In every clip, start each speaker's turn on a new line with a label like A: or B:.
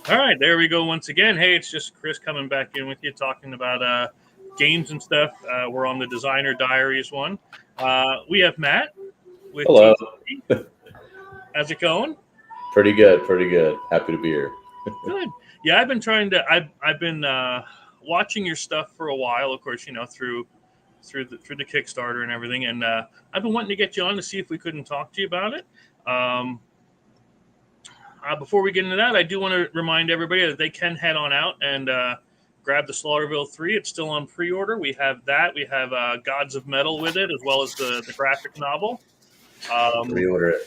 A: All right, there we go once again. Hey, it's just Chris coming back in with you, talking about games and stuff. We're on the Designer Diaries one. We have Matt with
B: Hello.
A: TGG. How's it going?
B: Pretty good, pretty good. Happy to be here.
A: Good. Yeah, I've been trying to. I've been watching your stuff for a while. Of course, through the Kickstarter and everything, and I've been wanting to get you on to see if we couldn't talk to you about it. Um, Before we get into that, I do want to remind everybody that they can head on out and grab the Slaughterville 3. It's still on pre order. We have that. We have Gods of Metal with it, as well as the graphic novel. Um,
B: Pre-order it.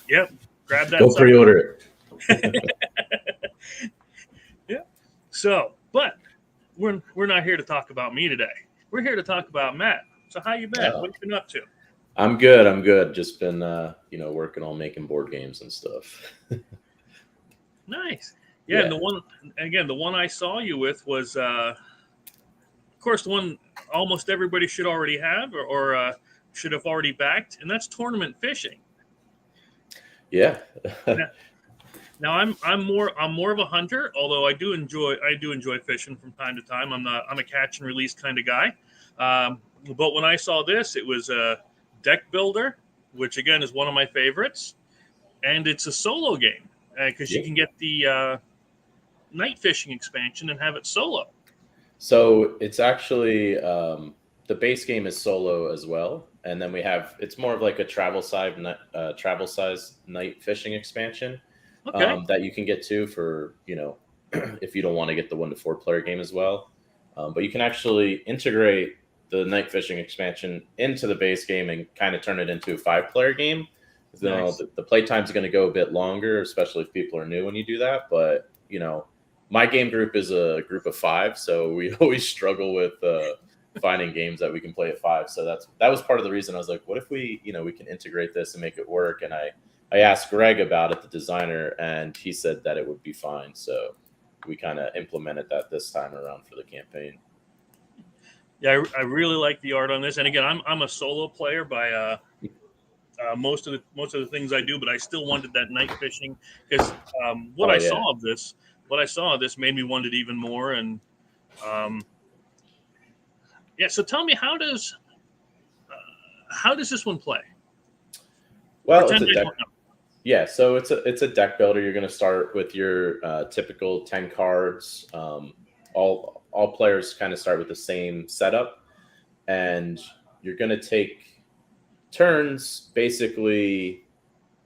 A: yep, grab that
B: Go
A: sucker.
B: pre-order it.
A: Yeah. So, but we're not here to talk about me today. We're here to talk about Matt. So, how you been?
B: Oh,
A: What you been up to?
B: I'm good. I'm good. Just been, working on making board games and stuff.
A: Nice. Yeah, and
B: Yeah.
A: the one I saw you with was of course, the one almost everybody should already have or should have already backed, and that's tournament fishing.
B: Yeah.
A: Now, now I'm more of a hunter, although I do enjoy fishing from time to time. I'm a catch and release kind of guy. But when I saw this, it was a deck builder, which again is one of my favorites, and it's a solo game because you
B: Yeah.
A: can get the night fishing expansion and have it solo.
B: So it's actually the base game is solo as well, and then it's more of like a travel size night fishing expansion
A: Okay,
B: that you can get to for if you don't want to get the 1 to 4 player game as well. But you can actually integrate the night fishing expansion into the base game and kind of turn it into a 5 player game. So
A: nice.
B: the play time's going to go a bit longer, especially if people are new when you do that. But my game group is a group of 5, so we always struggle with finding games that we can play at 5. So that was part of the reason I was like, what if we can integrate this and make it work? And I asked Greg about it, the designer, and he said that it would be fine. So we kind of implemented that this time around for the campaign.
A: Yeah, I really like the art on this. And again, I'm a solo player by most of the things I do, but I still wanted that night fishing because what
B: Oh
A: I
B: yeah.
A: saw of this made me want it even more. And um, yeah, so tell me, how does this one play?
B: Well, it's
A: Pretend
B: a
A: I
B: deck.
A: don't know.
B: Yeah, so it's a deck builder. You're going to start with your typical 10 cards. All players kind of start with the same setup, and you're going to take turns, basically,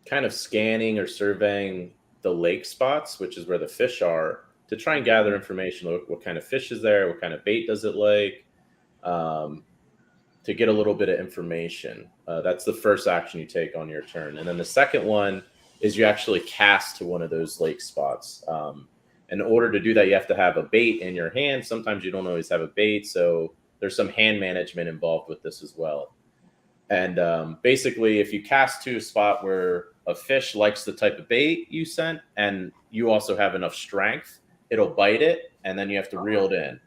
B: kind of scanning or surveying the lake spots, which is where the fish are, to try and gather information. Look what kind of fish is there, what kind of bait does it like, um, to get a little bit of information. That's the first action you take on your turn. And then the second one is you actually cast to one of those lake spots. In order to do that, you have to have a bait in your hand. Sometimes you don't always have a bait. So there's some hand management involved with this as well. And basically, if you cast to a spot where a fish likes the type of bait you sent, and you also have enough strength, it'll bite it, and then you have to reel it in.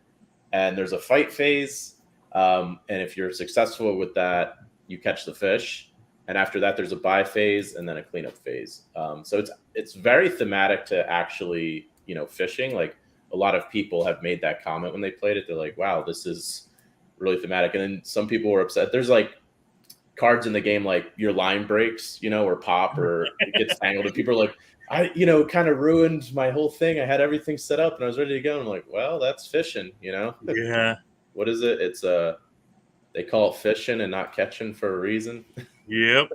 B: And there's a fight phase, and if you're successful with that, you catch the fish. And after that, there's a buy phase and then a cleanup phase. So it's very thematic to actually fishing. Like a lot of people have made that comment when they played it. They're like, "Wow, this is really thematic." And then some people were upset. There's like cards in the game like your line breaks, or pop or it gets tangled, and people are like, I kind of ruined my whole thing. I had everything set up and I was ready to go. And I'm like, well, that's fishing.
A: Yeah.
B: What is it? It's they call it fishing and not catching for a reason.
A: Yep.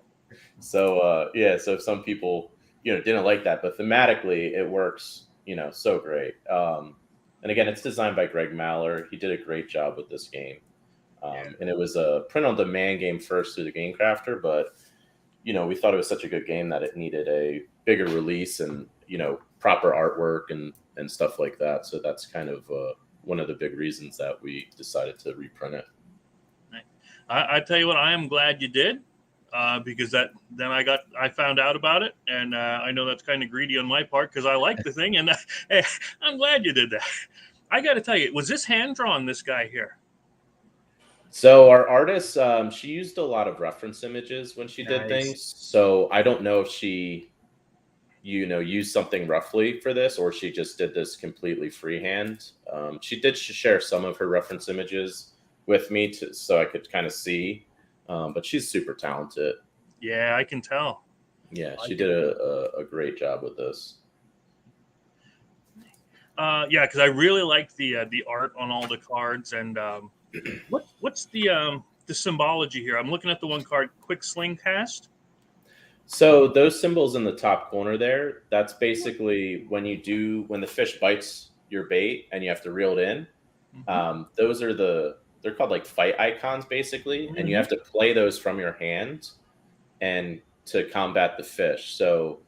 B: So yeah, so some people didn't like that, but thematically it works so great. And again, it's designed by Greg Maller. He did a great job with this game.
A: Yeah.
B: And it was a print on demand game first through the Game Crafter, but we thought it was such a good game that it needed a bigger release and proper artwork and stuff like that. So that's kind of one of the big reasons that we decided to reprint it.
A: I tell you what, I am glad you did because that then I found out about it, and I know that's kind of greedy on my part because I like the thing, and hey, I'm glad you did that. I got to tell you, was this hand drawn? This guy here.
B: So our artist, she used a lot of reference images when she did
A: Nice.
B: things. So I don't know if she use something roughly for this, or she just did this completely freehand. She did share some of her reference images with me so I could kind of see, but she's super talented.
A: Yeah, I can tell.
B: Yeah, she did a great job with this.
A: Yeah, because I really liked the art on all the cards, and what's the symbology here? I'm looking at the one card, Quick Sling Cast.
B: So those symbols in the top corner there, that's basically when the fish bites your bait and you have to reel it in. Those are they're called like fight icons basically, and you have to play those from your hand and to combat the fish. So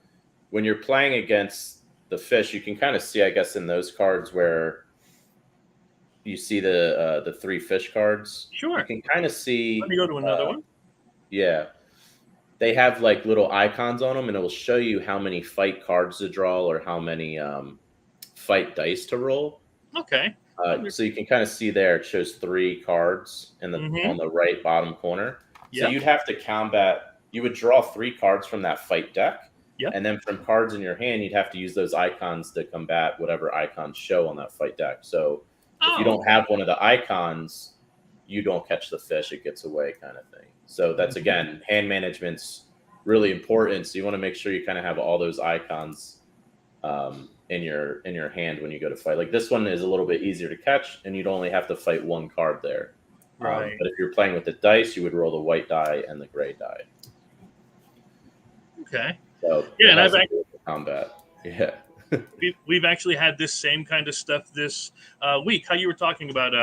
B: when you're playing against the fish, you can kind of see, I guess, in those cards where you see the 3 fish cards.
A: Sure.
B: You can kind of see.
A: Let me go to another one.
B: Yeah. They have like little icons on them, and it will show you how many fight cards to draw or how many fight dice to roll.
A: Okay.
B: So you can kind of see there, it shows 3 cards on the right bottom corner. So you'd have to combat. You would draw 3 cards from that fight deck. And then from cards in your hand, you'd have to use those icons to combat whatever icons show on that fight deck. So if you don't have one of the icons, you don't catch the fish, it gets away kind of thing. So that's, again, hand management's really important. So you want to make sure you kind of have all those icons in your hand when you go to fight. Like this one is a little bit easier to catch, and you'd only have to fight 1 card there.
A: Right.
B: But if you're playing with the dice, you would roll the white die and the gray die.
A: Okay.
B: So
A: yeah, and I've actually
B: combat. Yeah.
A: we've actually had this same kind of stuff this week. How you were talking about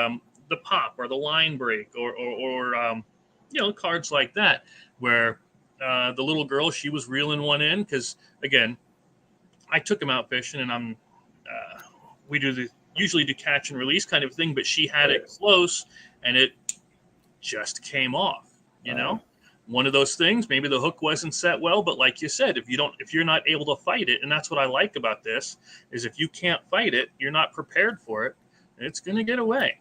A: the pop or the line break or cards like that, where the little girl, she was reeling one in because, again, I took him out fishing, and we usually do catch and release kind of thing, but she had it close and it just came off. You know, one of those things. Maybe the hook wasn't set well, but like you said, if you're not able to fight it, and that's what I like about this is if you can't fight it, you're not prepared for it, it's going to get away.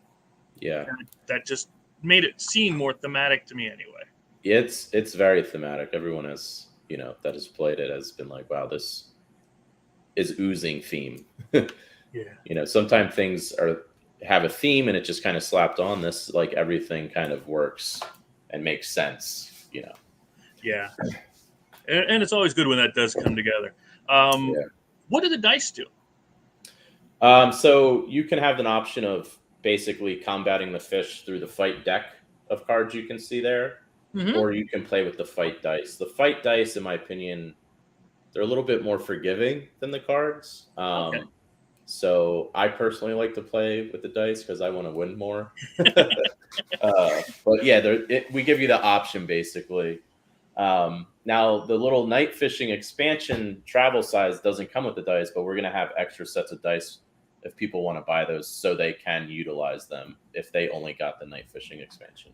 B: Yeah,
A: and that just made it seem more thematic to me anyway.
B: It's very thematic. Everyone has that has played it has been like, wow, this is oozing theme.
A: Yeah.
B: Sometimes things have a theme and it just kind of slapped on. This, like, everything kind of works and makes sense.
A: Yeah, and it's always good when that does come together. What do the dice do?
B: So you can have an option of basically combating the fish through the fight deck of cards you can see there, or you can play with the fight dice. The fight dice, in my opinion, they're a little bit more forgiving than the cards. So I personally like to play with the dice because I want to win more. But yeah, we give you the option basically. Now the little night fishing expansion travel size doesn't come with the dice, but we're going to have extra sets of dice if people want to buy those so they can utilize them if they only got the night fishing expansion.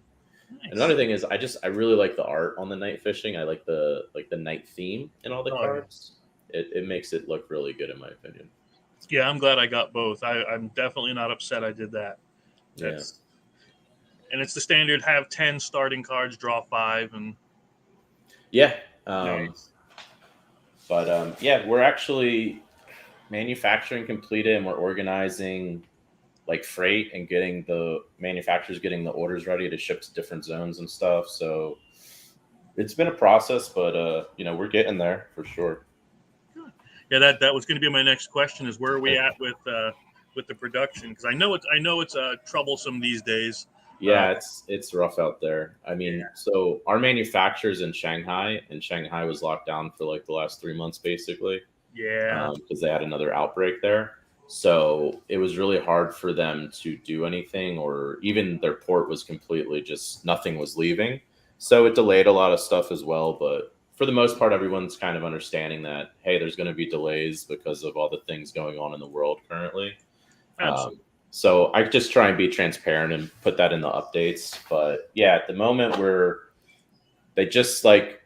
B: Nice. Another thing is I really like the art on the night fishing. I like the night theme in all the cards. It makes it look really good in my opinion.
A: Yeah, I'm glad I got both. I'm definitely not upset I did that. And it's the standard have 10 starting cards, draw 5, and
B: nice. But we're actually manufacturing completed, and we're organizing like freight and getting the manufacturers getting the orders ready to ship to different zones and stuff. So it's been a process, but we're getting there for sure.
A: Yeah, that was going to be my next question: is where are we at with the production? Because I know it's troublesome these days.
B: Yeah, it's rough out there. I mean, so our manufacturer's in Shanghai, and Shanghai was locked down for like the last 3 months, basically.
A: Yeah,
B: because they had another outbreak there. So it was really hard for them to do anything, or even their port was completely just nothing was leaving. So it delayed a lot of stuff as well. But for the most part, everyone's kind of understanding that, hey, there's going to be delays because of all the things going on in the world currently. So I just try and be transparent and put that in the updates. But yeah, at the moment they just like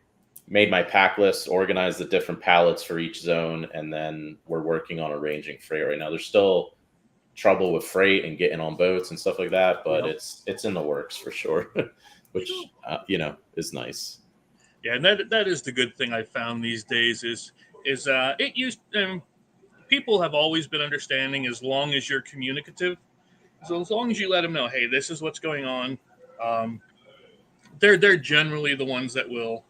B: made my pack list, organized the different pallets for each zone, and then we're working on arranging freight right now. There's still trouble with freight and getting on boats and stuff like that, but it's in the works for sure, which is nice.
A: Yeah, and that is the good thing I found these days is is it used. People have always been understanding as long as you're communicative. So as long as you let them know, hey, this is what's going on, um, they're generally the ones that will,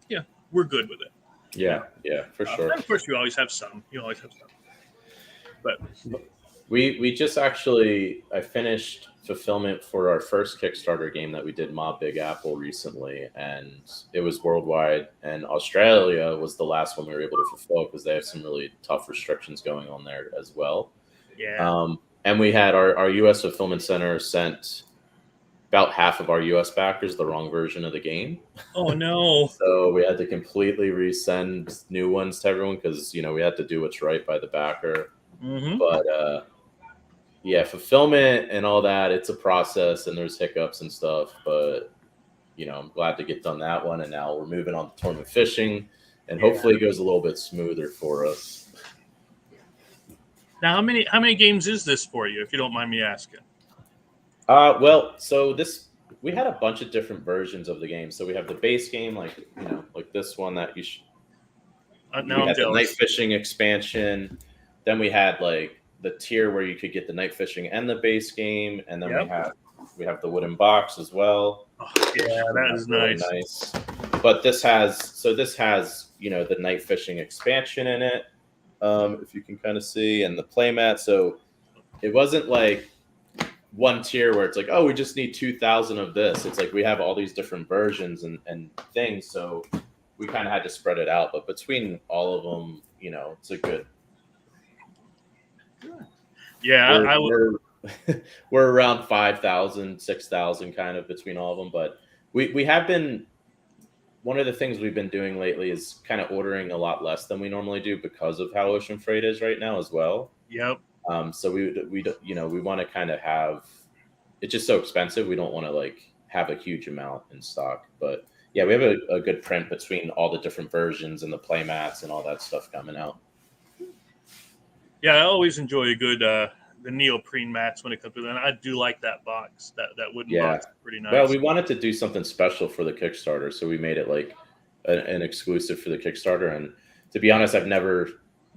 A: yeah, we're good with it.
B: Yeah, yeah, for sure.
A: And of course, you always have some. You always have some. But
B: We just actually I finished fulfillment for our first Kickstarter game that we did, Mob Big Apple, recently, and it was worldwide. And Australia was the last one we were able to fulfill because they have some really tough restrictions going on there as well.
A: yeah,
B: And we had our U.S. fulfillment center sent about half of our U.S. backers the wrong version of the game.
A: oh no,
B: So we had to completely resend new ones to everyone because we had to do what's right by the backer.
A: mm-hmm.
B: But yeah, fulfillment and all that, it's a process and there's hiccups and stuff. But I'm glad to get done that one, and now we're moving on to tournament fishing, and hopefully it goes a little bit smoother for us.
A: Now, how many games is this for you, if you don't mind me asking?
B: Well, so we had a bunch of different versions of the game. So we have the base game, like this one that you should.
A: Now
B: We
A: I'm
B: had the
A: jealous.
B: night fishing expansion. Then we had like the tier where you could get the night fishing and the base game, and then we have the wooden box as well.
A: Oh, yeah, that is
B: really nice. But this has the night fishing expansion in it, if you can kind of see, and the playmat. So it wasn't like one tier where it's like, oh, we just need 2,000 of this. It's like we have all these different versions and things, so we kind of had to spread it out. But between all of them, it's a good.
A: Yeah,
B: we're around 5,000, 6,000 kind of between all of them. But we have been, one of the things we've been doing lately is kind of ordering a lot less than we normally do because of how ocean freight is right now as well.
A: Yep.
B: So we want to kind of have, it's just so expensive. We don't want to like have a huge amount in stock, but yeah, we have a good print between all the different versions and the play mats and all that stuff coming out.
A: Yeah, I always enjoy a good the neoprene mats when it comes to that. I do like that box, that wooden box, pretty nice.
B: Well, we wanted to do something special for the Kickstarter, so we made it like an exclusive for the Kickstarter. And to be honest, I've never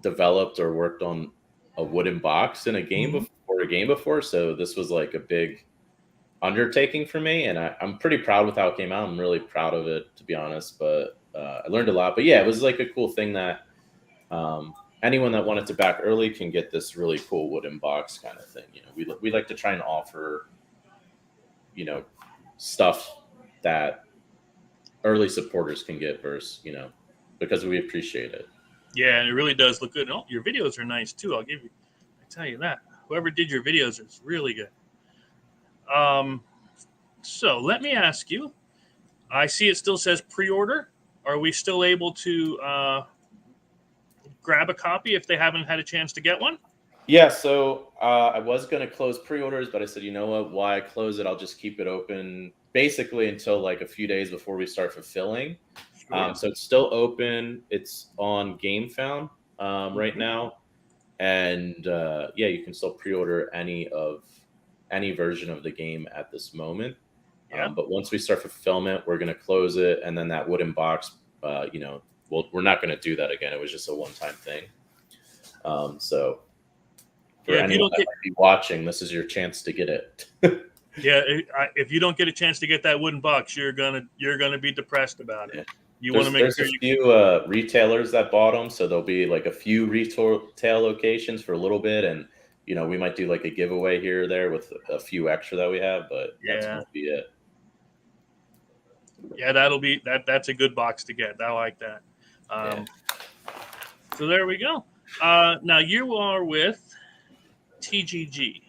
B: developed or worked on a wooden box in a game before, so this was like a big undertaking for me, and I'm pretty proud with how it came out. I'm really proud of it, to be honest, but I learned a lot. But yeah, it was like a cool thing that anyone that wanted to back early can get this really cool wooden box kind of thing. We like to try and offer stuff that early supporters can get versus because we appreciate it.
A: Yeah, and it really does look good. Oh, your videos are nice too. I tell you that. Whoever did your videos is really good. So let me ask you. I see it still says pre-order. Are we still able to grab a copy if they haven't had a chance to get one?
B: Yeah, so I was going to close pre-orders, but I said, you know what? Why close it? I'll just keep it open basically until like a few days before we start fulfilling. Sure. So it's still open. It's on GameFound right now. And yeah, you can still pre-order any version of the game at this moment. Yeah. But once we start fulfillment, we're going to close it. And then that wooden box, we're not going to do that again. It was just a one-time thing. So for anyone that might be watching, this is your chance to get it.
A: Yeah, if you don't get a chance to get that wooden box, you're gonna be depressed about it. Yeah. You want to make
B: there's a few retailers that bought them, so there'll be like a few retail locations for a little bit, and we might do like a giveaway here or there with a few extra that we have, but that's gonna be it.
A: Yeah, that's a good box to get. I like that. So there we go. Now you are with TGG.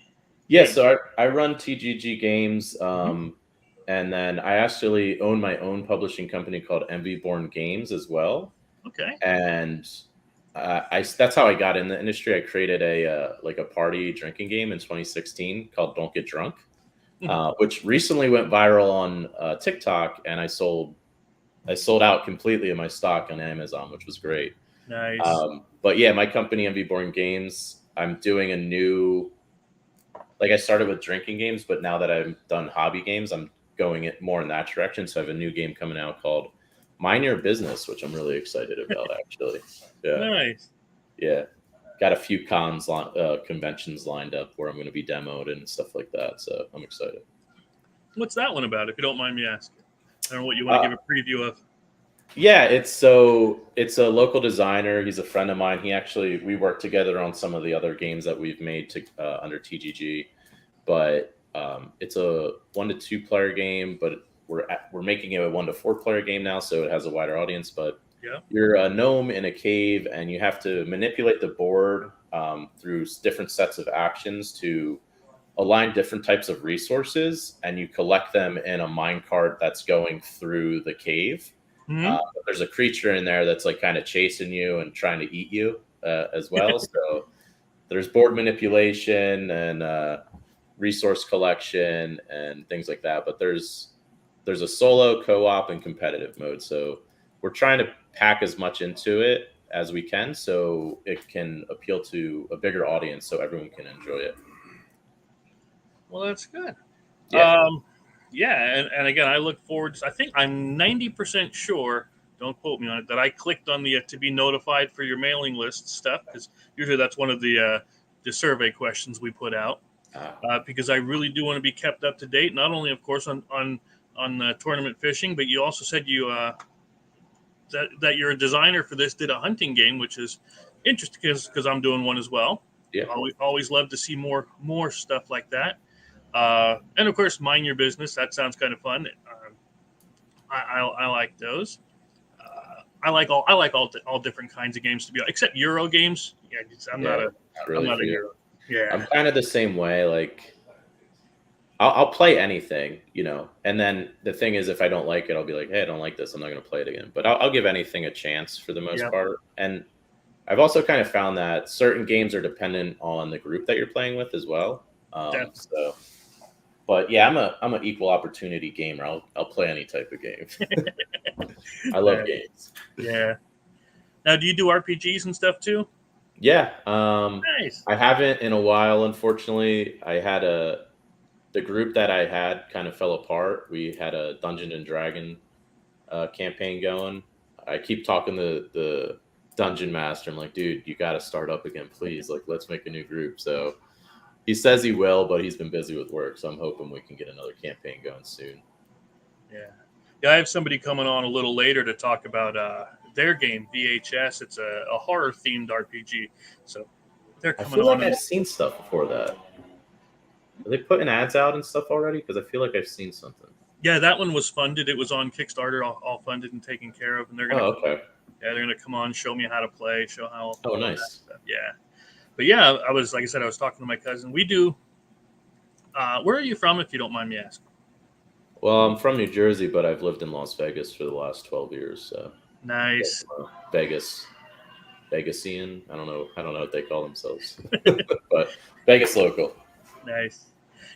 B: Yeah, so I run TGG Games, and then I actually own my own publishing company called Born Games as well.
A: Okay.
B: And that's how I got in the industry. I created a party drinking game in 2016 called Don't Get Drunk, which recently went viral on TikTok, and I sold out completely of my stock on Amazon, which was great.
A: Nice.
B: But yeah, my company Born Games, I'm doing a new. Like I started with drinking games, but now that I've done hobby games, I'm going more in that direction. So I have a new game coming out called Mind Your Business, which I'm really excited about, actually. Yeah.
A: Nice.
B: Yeah. Got a few conventions lined up where I'm going to be demoed and stuff like that. So I'm excited.
A: What's that one about, if you don't mind me asking? I don't know what you want to give a preview of.
B: Yeah, it's a local designer. He's a friend of mine. We worked together on some of the other games that we've made under TGG, but it's a 1 to 2 player game, but we're making it a 1 to 4 player game now, so it has a wider audience. But
A: Yeah.
B: you're a gnome in a cave, and you have to manipulate the board through different sets of actions to align different types of resources, and you collect them in a minecart that's going through the cave.
A: Mm-hmm.
B: But there's a creature in there that's like kind of chasing you and trying to eat you as well. So there's board manipulation and resource collection and things like that. But there's a solo, co-op, and competitive mode. So we're trying to pack as much into it as we can so it can appeal to a bigger audience so everyone can enjoy it.
A: Well, that's good.
B: Yeah.
A: And again, I look forward to, I think I'm 90% sure, don't quote me on it, that I clicked on the to be notified for your mailing list stuff, because usually that's one of the survey questions we put out, because I really do want to be kept up to date, not only, of course, on tournament fishing, but you also said you that you're a designer for this, did a hunting game, which is interesting because I'm doing one as well.
B: Yeah.
A: Always love to see more stuff like that. And of course, Mind Your Business. That sounds kind of fun. I like those. I like all different kinds of games, to be honest, except Euro games. Yeah, I'm not a Euro. Yeah,
B: I'm kind of the same way. Like, I'll play anything, and then the thing is, if I don't like it, I'll be like, hey, I don't like this. I'm not going to play it again. But I'll give anything a chance for the most part. And I've also kind of found that certain games are dependent on the group that you're playing with as well. But yeah, I'm an equal opportunity gamer. I'll play any type of game. I love games.
A: Yeah. Now, do you do RPGs and stuff too?
B: Yeah.
A: Nice.
B: I haven't in a while, unfortunately. The group that I had kind of fell apart. We had a Dungeon and Dragon campaign going. I keep talking to the dungeon master. I'm like, dude, you got to start up again, please. Like, let's make a new group. So he says he will, but he's been busy with work. So I'm hoping we can get another campaign going soon.
A: Yeah. I have somebody coming on a little later to talk about their game, VHS. It's a horror themed RPG. So they're coming on.
B: I feel like I've seen stuff before that. Are they putting ads out and stuff already? Because I feel like I've seen something.
A: Yeah, that one was funded. It was on Kickstarter, all funded and taken care of. And they're gonna they're gonna come on, show me how to play, show how.
B: Oh, nice.
A: Yeah, but yeah, I was talking to my cousin. We do. Where are you from, if you don't mind me asking?
B: Well, I'm from New Jersey, but I've lived in Las Vegas for the last 12 years. So
A: nice.
B: Vegasian. I don't know what they call themselves, but Vegas local.
A: Nice.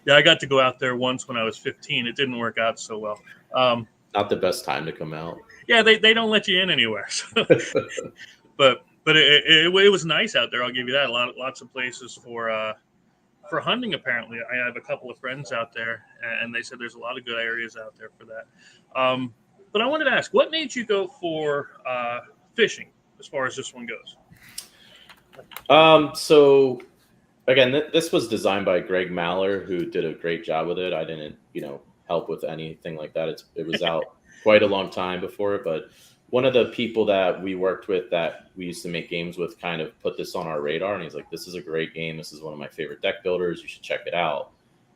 A: Yeah, I got to go out there once when I was 15. It didn't work out so well.
B: Not the best time to come out.
A: Yeah, they don't let you in anywhere. So. but it was nice out there. I'll give you that. Lots of places for hunting. Apparently, I have a couple of friends out there, and they said there's a lot of good areas out there for that. But I wanted to ask, what made you go for fishing as far as this one goes?
B: So again, this was designed by Greg Maller, who did a great job with it. I didn't, help with anything like that. It was out quite a long time before it, but one of the people that we worked with that we used to make games with kind of put this on our radar, and he's like, this is a great game. This is one of my favorite deck builders. You should check it out.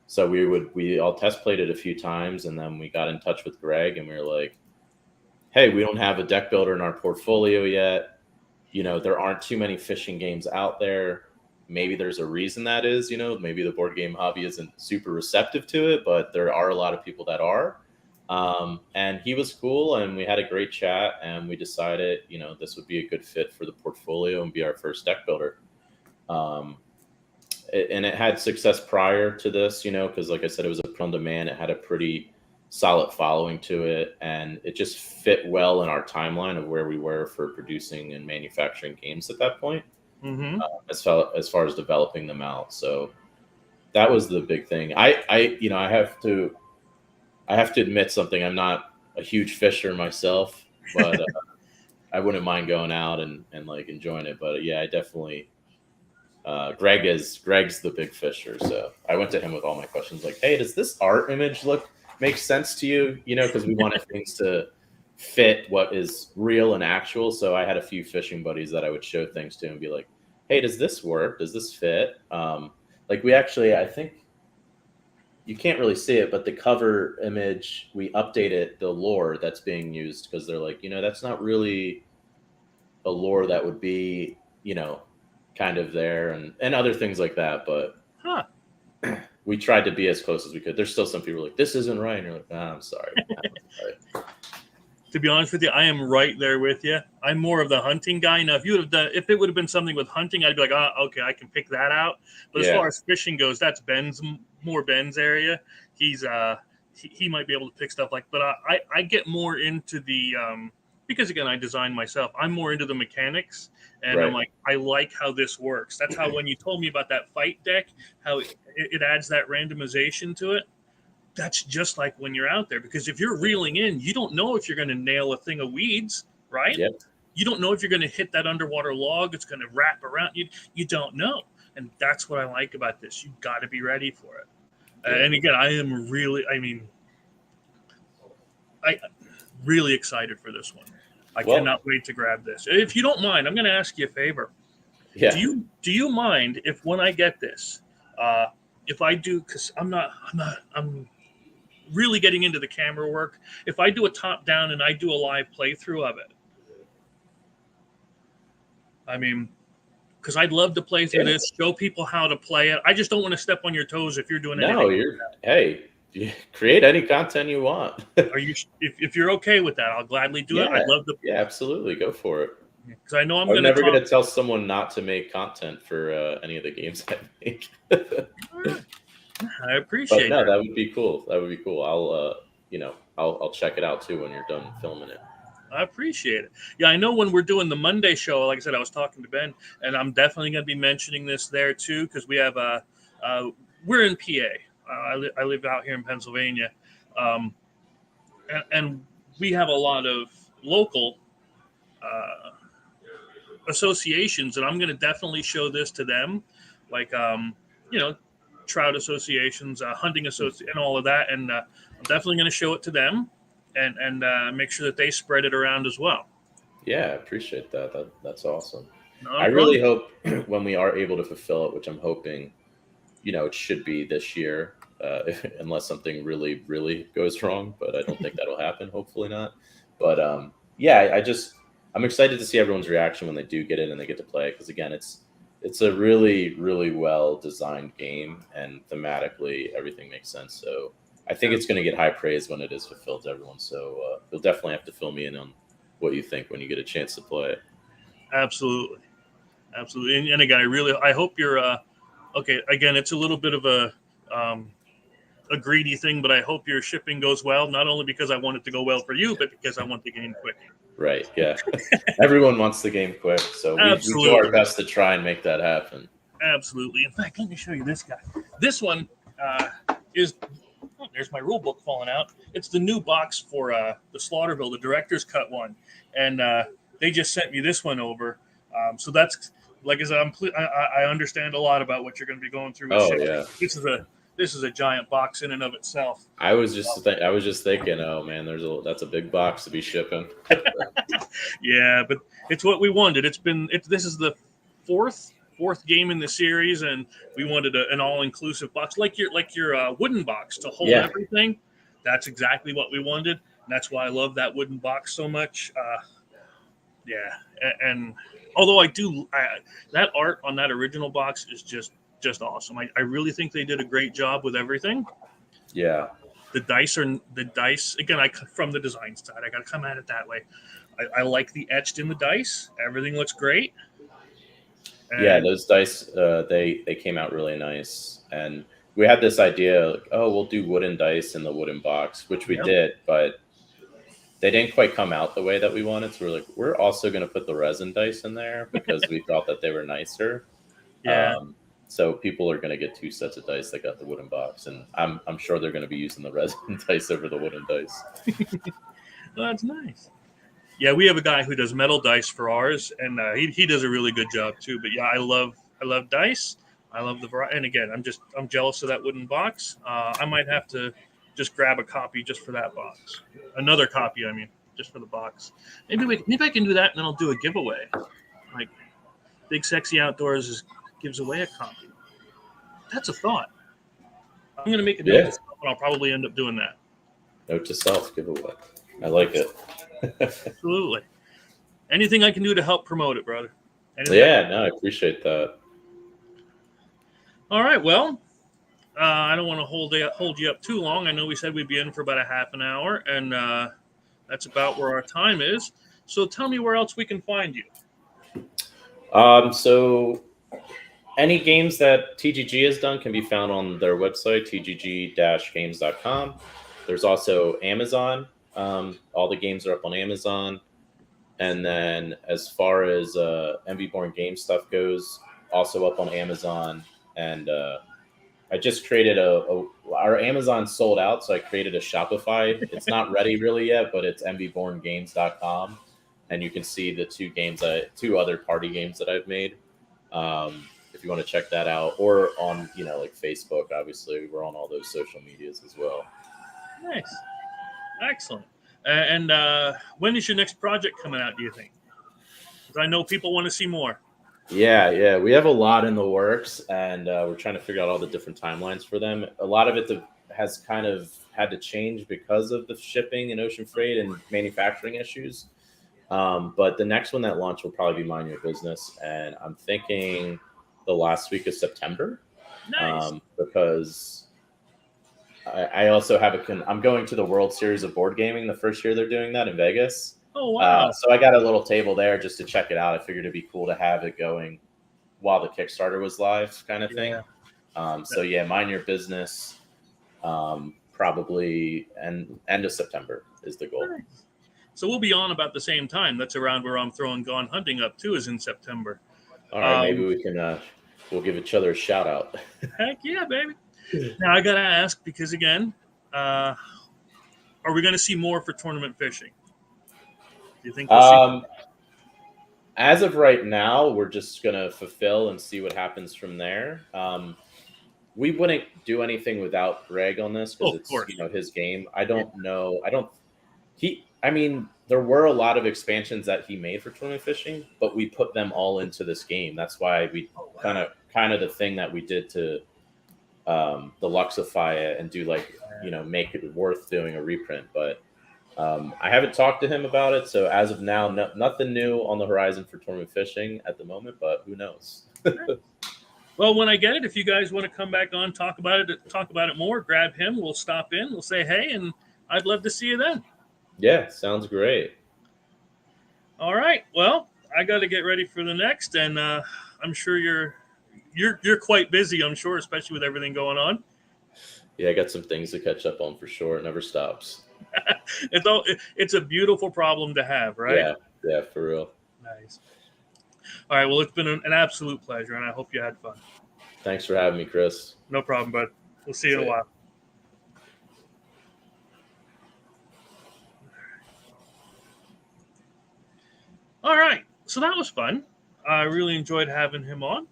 B: So we all test played it a few times, and then we got in touch with Greg, and we were like, hey, we don't have a deck builder in our portfolio yet. There aren't too many fishing games out there. Maybe there's a reason that is, maybe the board game hobby isn't super receptive to it, but there are a lot of people that are. And he was cool, and we had a great chat, and we decided, this would be a good fit for the portfolio and be our first deck builder. And it had success prior to this, because like I said, it was a on demand. It had a pretty solid following to it, and it just fit well in our timeline of where we were for producing and manufacturing games at that point.
A: Mm-hmm.
B: As far as developing them out. So that was the big thing. I have to admit something. I'm not a huge fisher myself. but I wouldn't mind going out and like enjoying it. But yeah, I definitely. Greg's the big fisher, so I went to him with all my questions. Like, hey, does this art image make sense to you? You know, because we wanted things to fit what is real and actual. So I had a few fishing buddies that I would show things to and be like, hey, does this work? Does this fit? Like we actually, I think you can't really see it, but the cover image, we updated the lore that's being used because they're like, that's not really a lore that would be, kind of there and other things like that. But
A: Huh.
B: we tried to be as close as we could. There's still some people like, this isn't right. And you're like, I'm sorry.
A: To be honest with you, I am right there with you. I'm more of the hunting guy. Now, if it would have been something with hunting, I'd be like, okay, I can pick that out. But as far as fishing goes, that's Ben's area. He's he might be able to pick stuff like. But I get more into the because again, I design myself. I'm more into the mechanics, and
B: Right.
A: I'm like, I like how this works. That's how when you told me about that fight deck, how it adds that randomization to it. That's just like when you're out there, because if you're reeling in, you don't know if you're going to nail a thing of weeds, right?
B: Yep.
A: You don't know if you're going to hit that underwater log. It's going to wrap around you. You don't know. And that's what I like about this. You've got to be ready for it.
B: Yeah.
A: And again, I am really excited for this one. I cannot wait to grab this. If you don't mind, I'm going to ask you a favor.
B: Yeah.
A: Do you mind if when I get this, if I do, because I'm really getting into the camera work, if I do a top down and I do a live playthrough of it, because I'd love to play through this, show people how to play it. I just don't want to step on your toes if you're doing anything.
B: Hey, you create any content you want.
A: If you're okay with that, I'll gladly do it. I'd love to.
B: Yeah, absolutely, go for it.
A: Because I know I'm
B: never going to tell someone not to make content for any of the games I make.
A: I appreciate
B: that. That would be cool. I'll check it out too when you're done filming it.
A: I appreciate it. Yeah, I know when we're doing the Monday show, like I said, I was talking to Ben, and I'm definitely going to be mentioning this there too, because we have we're in PA. I live out here in Pennsylvania, and we have a lot of local associations, and I'm going to definitely show this to them, like trout associations, hunting association, and all of that, and I'm definitely going to show it to them. And make sure that they spread it around as well.
B: Yeah, I appreciate that. That's awesome.
A: I
B: really hope when we are able to fulfill it, which I'm hoping, it should be this year, unless something really, really goes wrong. But I don't think that'll happen. Hopefully not. But I'm excited to see everyone's reaction when they do get in and they get to play it. Because again, it's a really, really well designed game, and thematically everything makes sense. So I think it's going to get high praise when it is fulfilled to everyone. So you'll definitely have to fill me in on what you think when you get a chance to play it.
A: Absolutely. And again, I hope you're okay. Again, it's a little bit of a greedy thing, but I hope your shipping goes well. Not only because I want it to go well for you, but because I want the game quick.
B: Right. Yeah. Everyone wants the game quick, so we do our best to try and make that happen.
A: Absolutely. In fact, let me show you this guy. This one is. Oh, there's my rule book falling out. It's the new box for the Slaughterville, the director's cut one, and they just sent me this one over. So that's, like I said, I understand a lot about what you're going to be going through.
B: Yeah.
A: This is a giant box in and of itself.
B: I was just thinking, oh man, that's a big box to be shipping.
A: Yeah, but it's what we wanted. This is the fourth game in the series, and we wanted an all-inclusive box, like your wooden box to hold everything. That's exactly what we wanted, and that's why I love that wooden box so much. And although that art on that original box is just awesome. I really think they did a great job with everything.
B: Yeah.
A: The dice again. From the design side, I got to come at it that way. I like the etched in the dice. Everything looks great.
B: And those dice, they came out really nice. And we had this idea, like, we'll do wooden dice in the wooden box, which we did, but they didn't quite come out the way that we wanted. So we're also going to put the resin dice in there because we thought that they were nicer.
A: Yeah.
B: So people are going to get two sets of dice that got the wooden box, and I'm sure they're going to be using the resin dice over the wooden dice.
A: Well, that's nice. Yeah, we have a guy who does metal dice for ours, and he does a really good job too. But yeah, I love dice. I love the variety. And again, I'm jealous of that wooden box. I might have to just grab a copy just for that box. Another copy, I mean, just for the box. Maybe I can do that, and then I'll do a giveaway. Like Big Sexy Outdoors gives away a copy. That's a thought. I'm going to make a note, and I'll probably end up doing that.
B: Note to self, giveaway. I like it.
A: Absolutely. Anything I can do to help promote it, brother.
B: I appreciate that.
A: All right. Well, I don't want to hold you up too long. I know we said we'd be in for about a half an hour, and that's about where our time is. So tell me where else we can find you.
B: So any games that TGG has done can be found on their website, tgg-games.com. There's also Amazon. All the games are up on Amazon. And then as far as MV Born Game stuff goes, also up on Amazon. And I just created our Amazon sold out, so I created a Shopify. It's not ready really yet, but it's mvborngames.com. And you can see the two other party games that I've made. If you want to check that out, or on like Facebook, obviously we're on all those social medias as well.
A: Nice, excellent. And when is your next project coming out, do you think? Because I know people want to see more.
B: Yeah, we have a lot in the works, and we're trying to figure out all the different timelines for them. A lot of it has kind of had to change because of the shipping and ocean freight and manufacturing issues. But the next one that launched will probably be Mind Your Business, and I'm thinking the last week of September.
A: Nice.
B: Because I also have I'm going to the World Series of Board Gaming the first year they're doing that in Vegas.
A: Oh, wow.
B: So I got a little table there just to check it out. I figured it'd be cool to have it going while the Kickstarter was live, kind of thing. So yeah, Mind Your Business, probably end of September is the goal.
A: Nice. So we'll be on about the same time. That's around where I'm throwing Gone Hunting up too, is in September.
B: All right, maybe we can we'll give each other a shout out.
A: Heck yeah, baby. Now I gotta ask, because again, are we going to see more for tournament fishing? Do you think we'll see?
B: As of right now, we're just going to fulfill and see what happens from there. We wouldn't do anything without Greg on this because it's his game. I don't know. There were a lot of expansions that he made for tournament fishing, but we put them all into this game. That's why we kind of the thing that we did to Deluxify it and do make it worth doing a reprint. But I haven't talked to him about it, so as of now, nothing new on the horizon for tournament fishing at the moment. But who knows?
A: Well, when I get it, if you guys want to come back on, talk about it more, grab him. We'll stop in. We'll say hey, and I'd love to see you then.
B: Yeah, sounds great.
A: All right. Well, I got to get ready for the next, and I'm sure you're quite busy. I'm sure, especially with everything going on.
B: Yeah, I got some things to catch up on for sure. It never stops.
A: It's a beautiful problem to have, right?
B: Yeah, for real.
A: Nice. All right. Well, it's been an absolute pleasure, and I hope you had fun.
B: Thanks for having me, Chris.
A: No problem, bud. We'll see you in a while. All right. So that was fun. I really enjoyed having him on.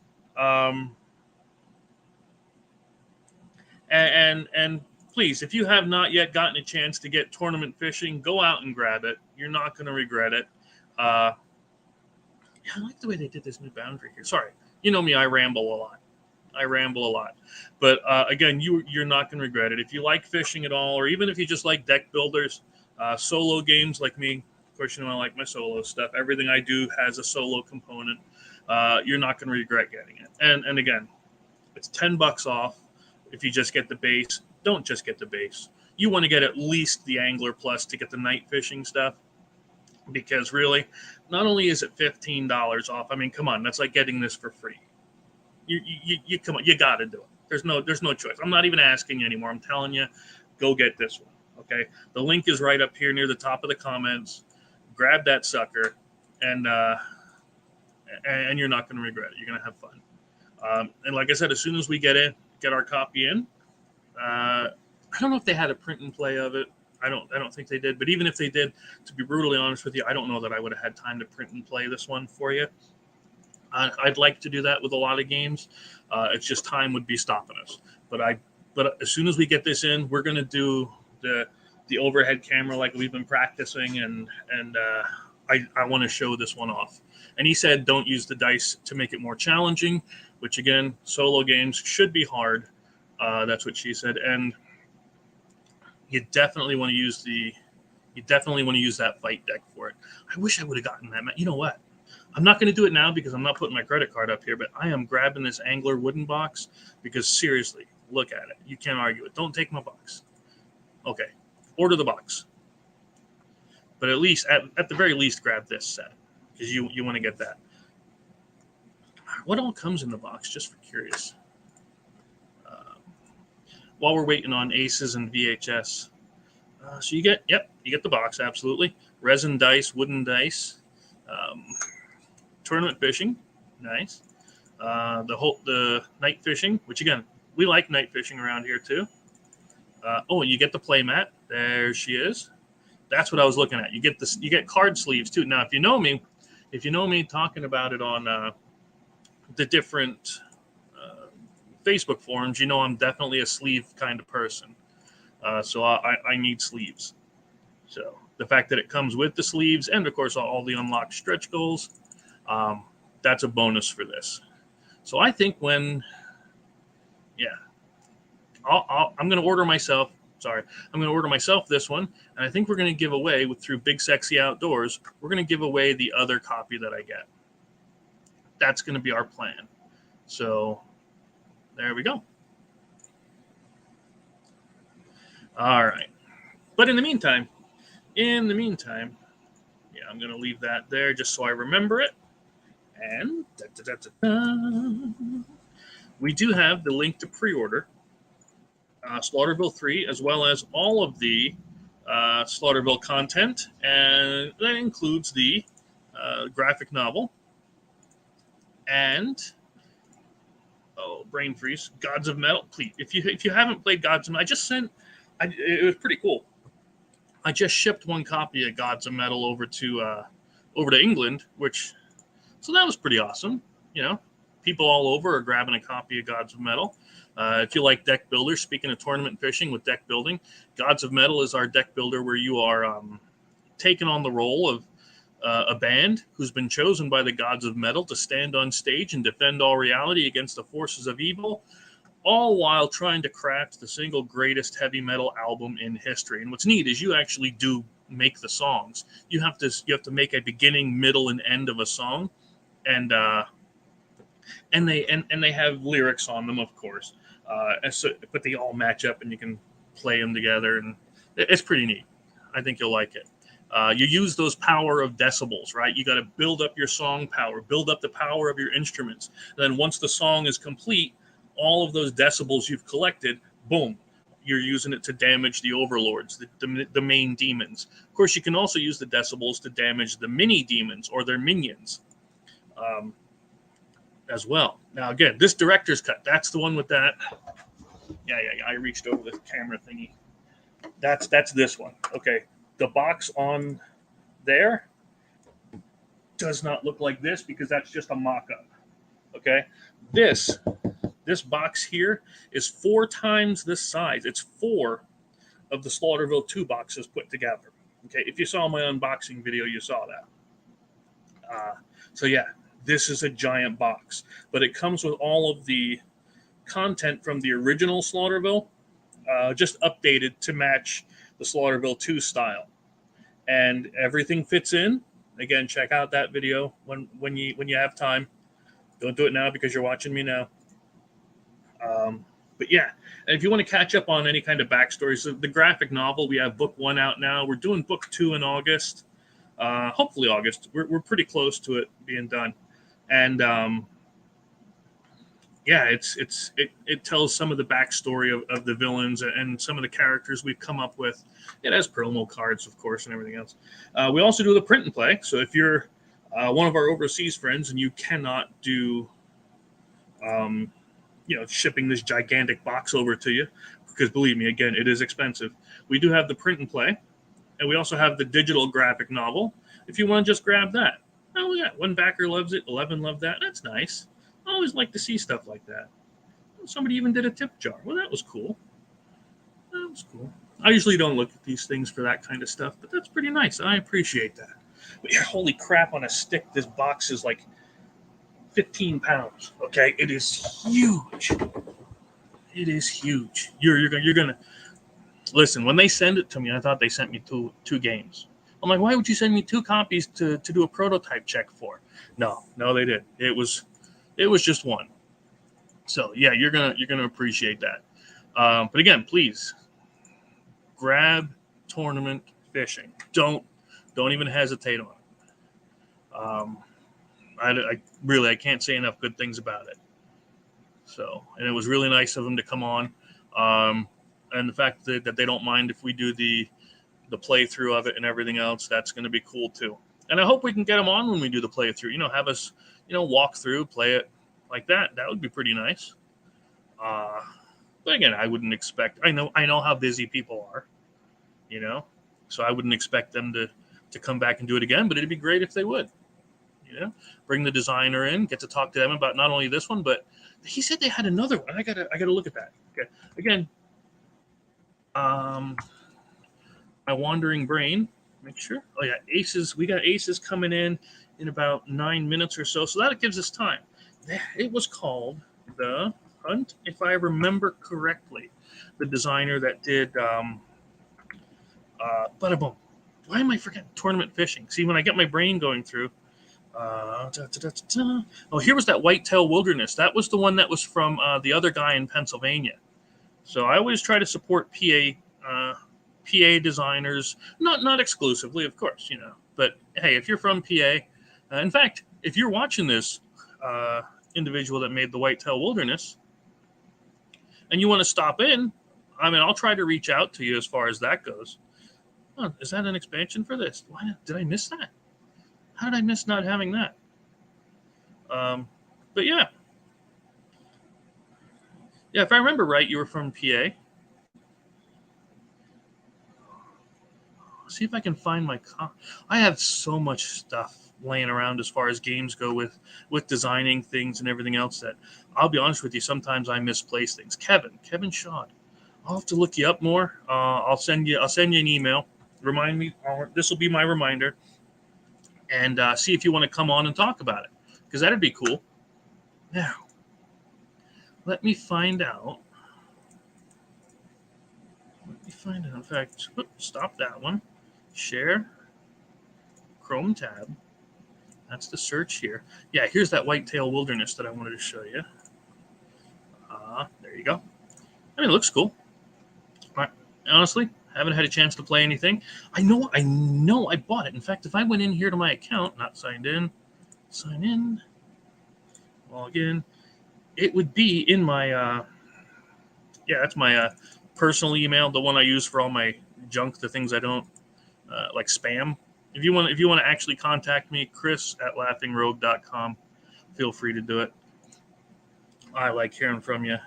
A: And please, if you have not yet gotten a chance to get tournament fishing, go out and grab it. You're not going to regret it. I like the way they did this new boundary here. Sorry. You know me, I ramble a lot. But again, you're not going to regret it. If you like fishing at all, or even if you just like deck builders, solo games like me, of course, I like my solo stuff. Everything I do has a solo component. You're not going to regret getting it. And again, it's $10 off if you just get the base. Don't just get the base. You want to get at least the Angler Plus to get the night fishing stuff. Because really, not only is it $15 off, I mean, come on, that's like getting this for free. You come on, you got to do it. There's no choice. I'm not even asking you anymore. I'm telling you, go get this one. Okay, the link is right up here near the top of the comments. Grab that sucker, and you're not going to regret it. You're going to have fun. And like I said, as soon as we get our copy in, I don't know if they had a print and play of it. I don't think they did. But even if they did, to be brutally honest with you, I don't know that I would have had time to print and play this one for you. I'd like to do that with a lot of games. It's just time would be stopping us. But as soon as we get this in, we're going to do the overhead camera like we've been practicing, and I want to show this one off. And he said don't use the dice to make it more challenging, which again, solo games should be hard. That's what she said. And you definitely want to use that fight deck for it. I wish I would have gotten that. You know what? I'm not going to do it now because I'm not putting my credit card up here, but I am grabbing this Angler wooden box because seriously, look at it. You can't argue it. Don't take my box. Okay. Order the box. But at least, at the very least, grab this set because you want to get that. What all comes in the box, just for curious? While we're waiting on Aces and VHS. So you get the box, absolutely. Resin dice, wooden dice. Tournament fishing, nice. The night fishing, which again, we like night fishing around here too. You get the play mat. There she is. That's what I was looking at. You get card sleeves too. Now, if you know me talking about it on the different Facebook forums, you know I'm definitely a sleeve kind of person. So I need sleeves. So the fact that it comes with the sleeves and of course all the unlocked stretch goals, that's a bonus for this. So I think I'm going to order myself. I'm going to order myself this one, and I think we're going to give away through Big Sexy Outdoors. We're going to give away the other copy that I get. That's going to be our plan. So there we go. All right. But in the meantime, I'm going to leave that there just so I remember it. And we do have the link to pre-order Slaughterville 3, as well as all of the Slaughterville content, and that includes the graphic novel and brain freeze, Gods of Metal. Please, if you haven't played Gods of Metal, it was pretty cool. I just shipped one copy of Gods of Metal over to England, so that was pretty awesome. You know, people all over are grabbing a copy of Gods of Metal. If you like deck builders, speaking of tournament fishing with deck building, Gods of Metal is our deck builder where you are taking on the role of a band who's been chosen by the Gods of Metal to stand on stage and defend all reality against the forces of evil, all while trying to craft the single greatest heavy metal album in history. And what's neat is you actually do make the songs. You have to make a beginning, middle, and end of a song, and they have lyrics on them, of course. But they all match up, and you can play them together, and it's pretty neat. I think you'll like it. You use those power of decibels, right? You got to build up your song power, build up the power of your instruments. And then once the song is complete, all of those decibels you've collected, boom, you're using it to damage the overlords, the main demons. Of course, you can also use the decibels to damage the mini demons or their minions as well. Now, again, this director's cut, that's the one with that. Yeah, I reached over the camera thingy. That's this one. Okay. The box on there does not look like this because that's just a mock-up. Okay. This box here is 4 times this size. It's 4 of the Slaughterville 2 boxes put together. Okay. If you saw my unboxing video, you saw that. So yeah, this is a giant box, but it comes with all of the content from the original Slaughterville, just updated to match the Slaughterville 2 style, and everything fits in. Again, check out that video when you have time. Don't do it now because you're watching me now. But yeah, and if you want to catch up on any kind of backstory, so the graphic novel, we have book 1 out now. We're doing book 2 in August. Hopefully August. We're pretty close to it being done, and yeah, it tells some of the backstory of the villains and some of the characters we've come up with. It has promo cards, of course, and everything else. We also do the print and play. So if you're one of our overseas friends and you cannot do, shipping this gigantic box over to you, of because believe me, again, it is expensive. We do have the print and play, and we also have the digital graphic novel. If you want to just grab that, oh yeah, one backer loves it, 11 love that. That's nice. I always like to see stuff like that. Somebody even did a tip jar. Well, that was cool. That was cool. I usually don't look at these things for that kind of stuff, but that's pretty nice. I appreciate that. But yeah, holy crap on a stick, this box is like 15 pounds. Okay, it is huge. It is huge. You're gonna listen. When they send it to me, I thought they sent me two games. I'm like, why would you send me 2 copies to do a prototype check for? No, they didn't. It was just one. So yeah, you're gonna appreciate that. But again, please grab tournament fishing. Don't even hesitate on it. I can't say enough good things about it. So, and it was really nice of them to come on, and the fact that they don't mind if we do the playthrough of it and everything else. That's going to be cool too. And I hope we can get them on when we do the playthrough. Have us, walk through, play it like that. That would be pretty nice. But again, I wouldn't expect. I know how busy people are, so I wouldn't expect them to come back and do it again. But it'd be great if they would. Bring the designer in, get to talk to them about not only this one, but he said they had another one. I gotta look at that. Okay, again, my wandering brain. Make sure. Oh yeah, aces. We got aces coming in about 9 minutes or so. So that gives us time. It was called the Hunt, if I remember correctly. The designer that did. Bada-boom. Why am I forgetting tournament fishing? See, when I get my brain going through. Oh, here was that Whitetail Wilderness. That was the one that was from the other guy in Pennsylvania. So I always try to support PA designers, not exclusively, of course, But hey, if you're from PA, in fact, if you're watching this individual that made the Whitetail Wilderness, and you want to stop in, I'll try to reach out to you as far as that goes. Oh, is that an expansion for this? Why did I miss that? How did I miss not having that? But yeah. Yeah, if I remember right, you were from PA. See if I can find my... I have so much stuff laying around as far as games go with designing things and everything else that, I'll be honest with you, sometimes I misplace things. Kevin Shaw. I'll have to look you up more. I'll send you an email. Remind me. This will be my reminder. And see if you want to come on and talk about it, because that'd be cool. Now, let me find out. In fact, stop that one. Share. Chrome tab. That's the search here. Yeah, here's that Whitetail Wilderness that I wanted to show you. There you go. It looks cool. Honestly, haven't had a chance to play anything. I know I bought it. In fact, if I went in here to my account, not signed in, sign in, log in, it would be in my, that's my personal email, the one I use for all my junk, the things I don't, like spam. If you want to actually contact me, chris@laughingrogue.com, feel free to do it. I like hearing from you.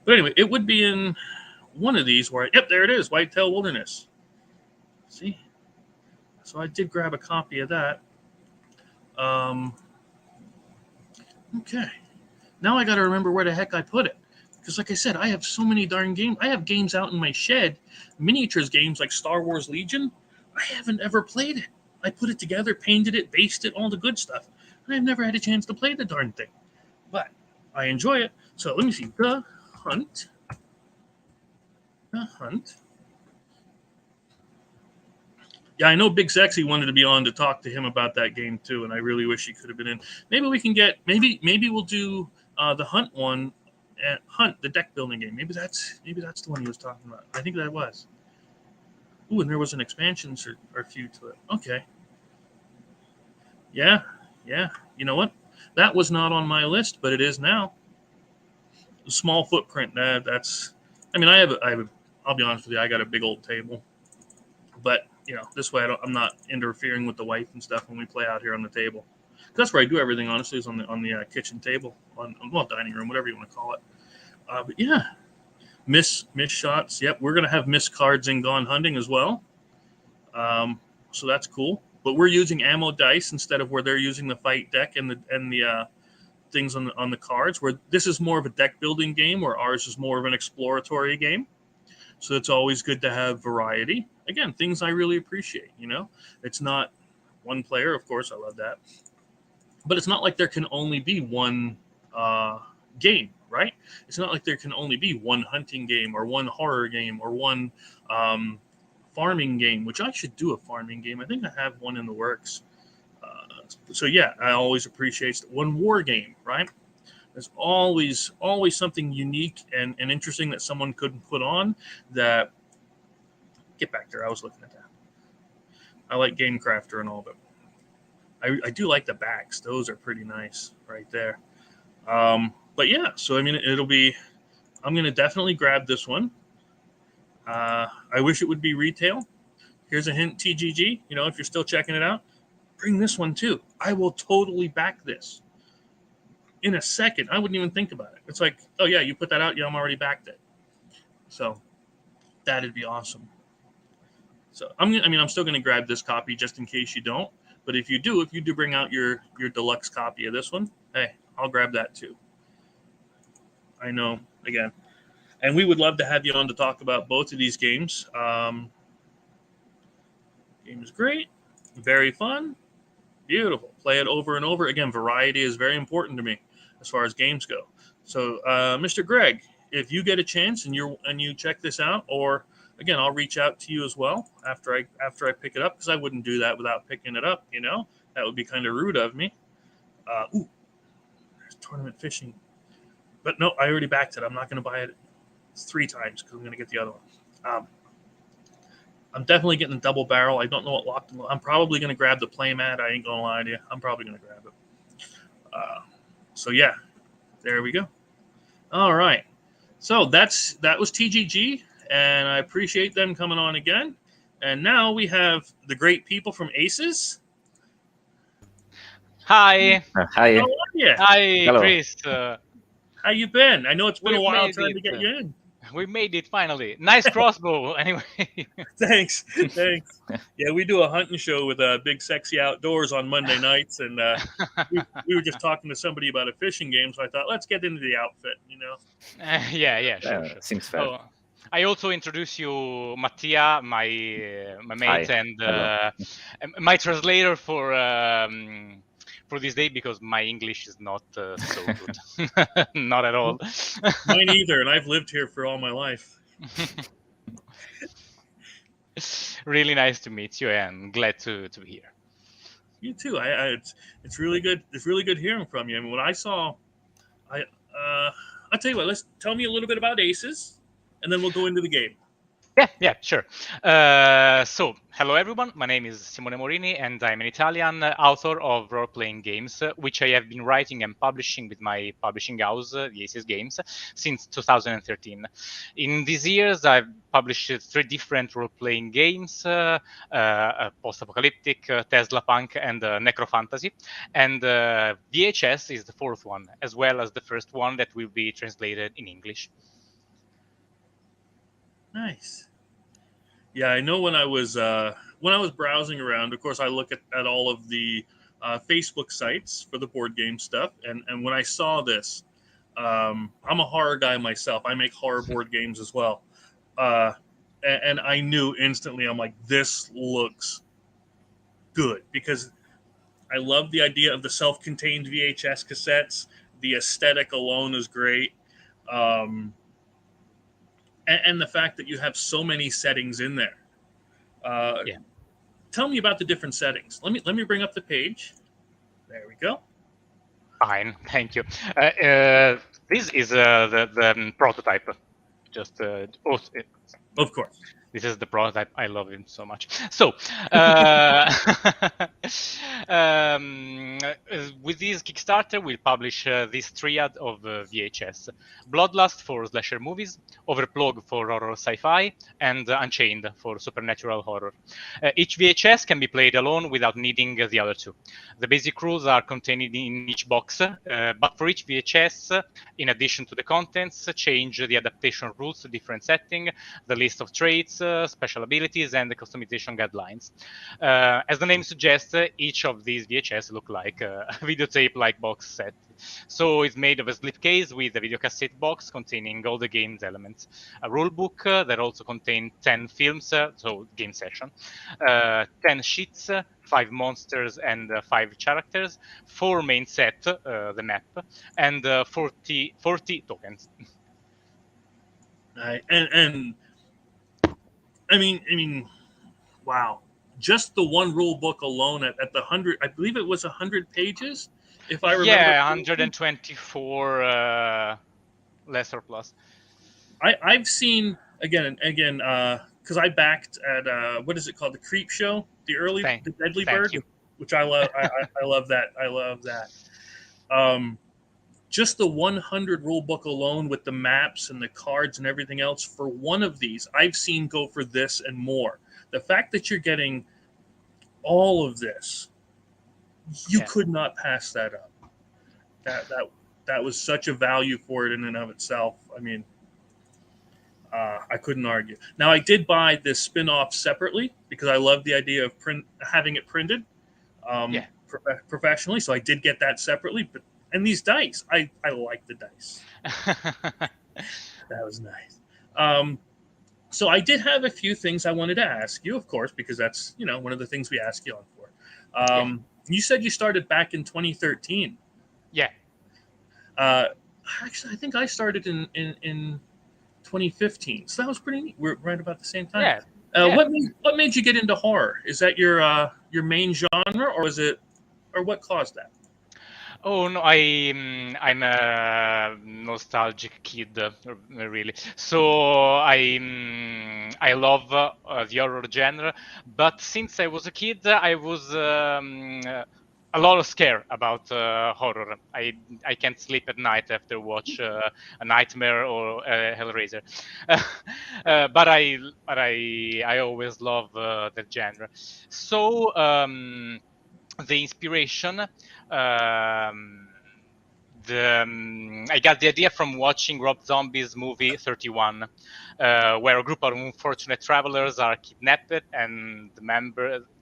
A: But anyway, it would be in one of these where, there it is, Whitetail Wilderness. See? So I did grab a copy of that. Okay. Now I got to remember where the heck I put it. Because like I said, I have so many darn games. I have games out in my shed, miniatures games like Star Wars Legion. I haven't ever played it. I put it together, painted it, based it, all the good stuff. And I've never had a chance to play the darn thing. But I enjoy it. So let me see. The Hunt. Yeah, I know Big Sexy wanted to be on to talk to him about that game too, and I really wish he could have been in. Maybe we can get. Maybe we'll do the Hunt one, Hunt, the deck building game. Maybe that's the one he was talking about. I think that was. Ooh, and there was an expansion or few to it. Okay. Yeah. You know what? That was not on my list, but it is now. Small footprint. That's. I have a. I'll be honest with you. I got a big old table, but this way I'm not interfering with the wife and stuff when we play out here on the table. That's where I do everything. Honestly, is on the kitchen table, dining room, whatever you want to call it. But yeah, Miss shots. Yep, we're gonna have miss cards in Gone Hunting as well. So that's cool. But we're using ammo dice instead of where they're using the fight deck and the things on the cards. Where this is more of a deck building game, where ours is more of an exploratory game. So it's always good to have variety. Again, things I really appreciate. It's not one player. Of course, I love that, but it's not like there can only be one game, right? It's not like there can only be one hunting game or one horror game or one farming game, which I should do a farming game. I think I have one in the works. So yeah, I always appreciate one war game, right? There's always something unique and interesting that someone could put on that. Get back there. I was looking at that. I like Game Crafter and all, but I do like the backs. Those are pretty nice right there. But yeah, so I mean, I'm going to definitely grab this one. I wish it would be retail. Here's a hint, TGG. If you're still checking it out, bring this one too. I will totally back this. In a second, I wouldn't even think about it. It's like, oh yeah, you put that out, yeah, I'm already backed it. So that'd be awesome. So I'm still gonna grab this copy just in case you don't. But if you do bring out your deluxe copy of this one, hey, I'll grab that too. I know, again. And we would love to have you on to talk about both of these games. Game is great, very fun, beautiful. Play it over and over. Again, variety is very important to me as far as games go. So, Mr. Greg, if you get a chance and you check this out, or again, I'll reach out to you as well after I pick it up, because I wouldn't do that without picking it up. That would be kind of rude of me. There's tournament fishing, but no, I already backed it. I'm not going to buy it 3 times because I'm going to get the other one. I'm definitely getting the double barrel. I don't know what locked. I'm probably going to grab the playmat. I ain't going to lie to you. I'm probably going to grab it. So yeah, there we go. All right. So that was TGG, and I appreciate them coming on again. And now we have the great people from Aces.
C: Hi.
D: Hi.
A: How are you?
C: Hi,
D: Hello.
C: Chris.
A: How you been? I know it's been a
C: We've
A: while
C: made
A: trying to
C: it.
A: get you in.
C: We made it finally. Nice crossbow, anyway.
A: Thanks. Yeah, we do a hunting show with Big Sexy Outdoors on Monday nights, and we were just talking to somebody about a fishing game, so I thought, let's get into the outfit,
C: Yeah, sure.
D: Seems fair.
C: Oh, I also introduce you Mathue, my mate,
D: Hi.
C: and my translator for this day, because my English is not so good. Not at all.
A: Mine either, and I've lived here for all my life.
C: Really nice to meet you, and glad to be here.
A: You too. It's really good. It's really good hearing from you. I mean, when I saw, I'll tell you what. Tell me a little bit about Aces, and then we'll go into the game.
C: Yeah, sure. So, hello everyone. My name is Simone Morini, and I'm an Italian author of role-playing games, which I have been writing and publishing with my publishing house, the Aces Games, since 2013. In these years, I've published 3 different role-playing games: post-apocalyptic, Tesla Punk, and Necrofantasy. And VHS is the 4th one, as well as the first one that will be translated in English.
A: Nice. Yeah, I know when I was browsing around, of course, I look at all of the Facebook sites for the board game stuff, and when I saw this, I'm a horror guy myself. I make horror board games as well, and I knew instantly. I'm like, this looks good, because I love the idea of the self-contained VHS cassettes. The aesthetic alone is great. And the fact that you have so many settings in there.
C: Yeah.
A: Tell me about the different settings. Let me bring up the page. There we go.
C: Fine, thank you. This is the prototype. Just
A: Of course.
C: This is the prototype. I love him so much. So, with this Kickstarter, we'll publish this triad of VHS: Bloodlust for slasher movies, Overplug for horror sci-fi, and Unchained for supernatural horror. Each VHS can be played alone without needing the other two. The basic rules are contained in each box, but for each VHS, in addition to the contents, change the adaptation rules to different setting, the list of traits, special abilities, and the customization guidelines. As the name suggests, each of these VHS look like a videotape-like box set. So it's made of a slipcase with a video cassette box containing all the game's elements, a rule book that also contains 10 films, so game session, 10 sheets, 5 monsters and 5 characters, 4 main set, the map, and 40 tokens.
A: And I mean, wow! Just the one rule book alone at the 100, I believe it was 100 pages, if I remember.
C: Yeah, 124 less or plus.
A: I've seen again because I backed at what is it called, the Creep Show, the Deadly Bird, which I love. I love that. I love that. Just the 100 rule book alone with the maps and the cards and everything else for one of these, I've seen go for this and more. The fact that you're getting all of this, you could not pass that up. That was such a value for it in and of itself. I mean, I couldn't argue. Now, I did buy this spin-off separately because I love the idea of having it printed professionally. So I did get that separately. And these dice, I like the dice. That was nice. So I did have a few things I wanted to ask you, of course, because that's one of the things we ask you on for. You said you started back in 2013.
C: Yeah.
A: Actually, I think I started in 2015, so that was pretty neat. We're right about the same time.
C: Yeah.
A: What made you get into horror? Is that your main genre, or what caused that?
C: Oh no, I'm a nostalgic kid, really. So I love the horror genre, but since I was a kid, I was a lot of scare about horror. I can't sleep at night after watch a Nightmare or Hellraiser. But I always love the genre. So. The inspiration, I got the idea from watching Rob Zombie's movie 31, where a group of unfortunate travelers are kidnapped and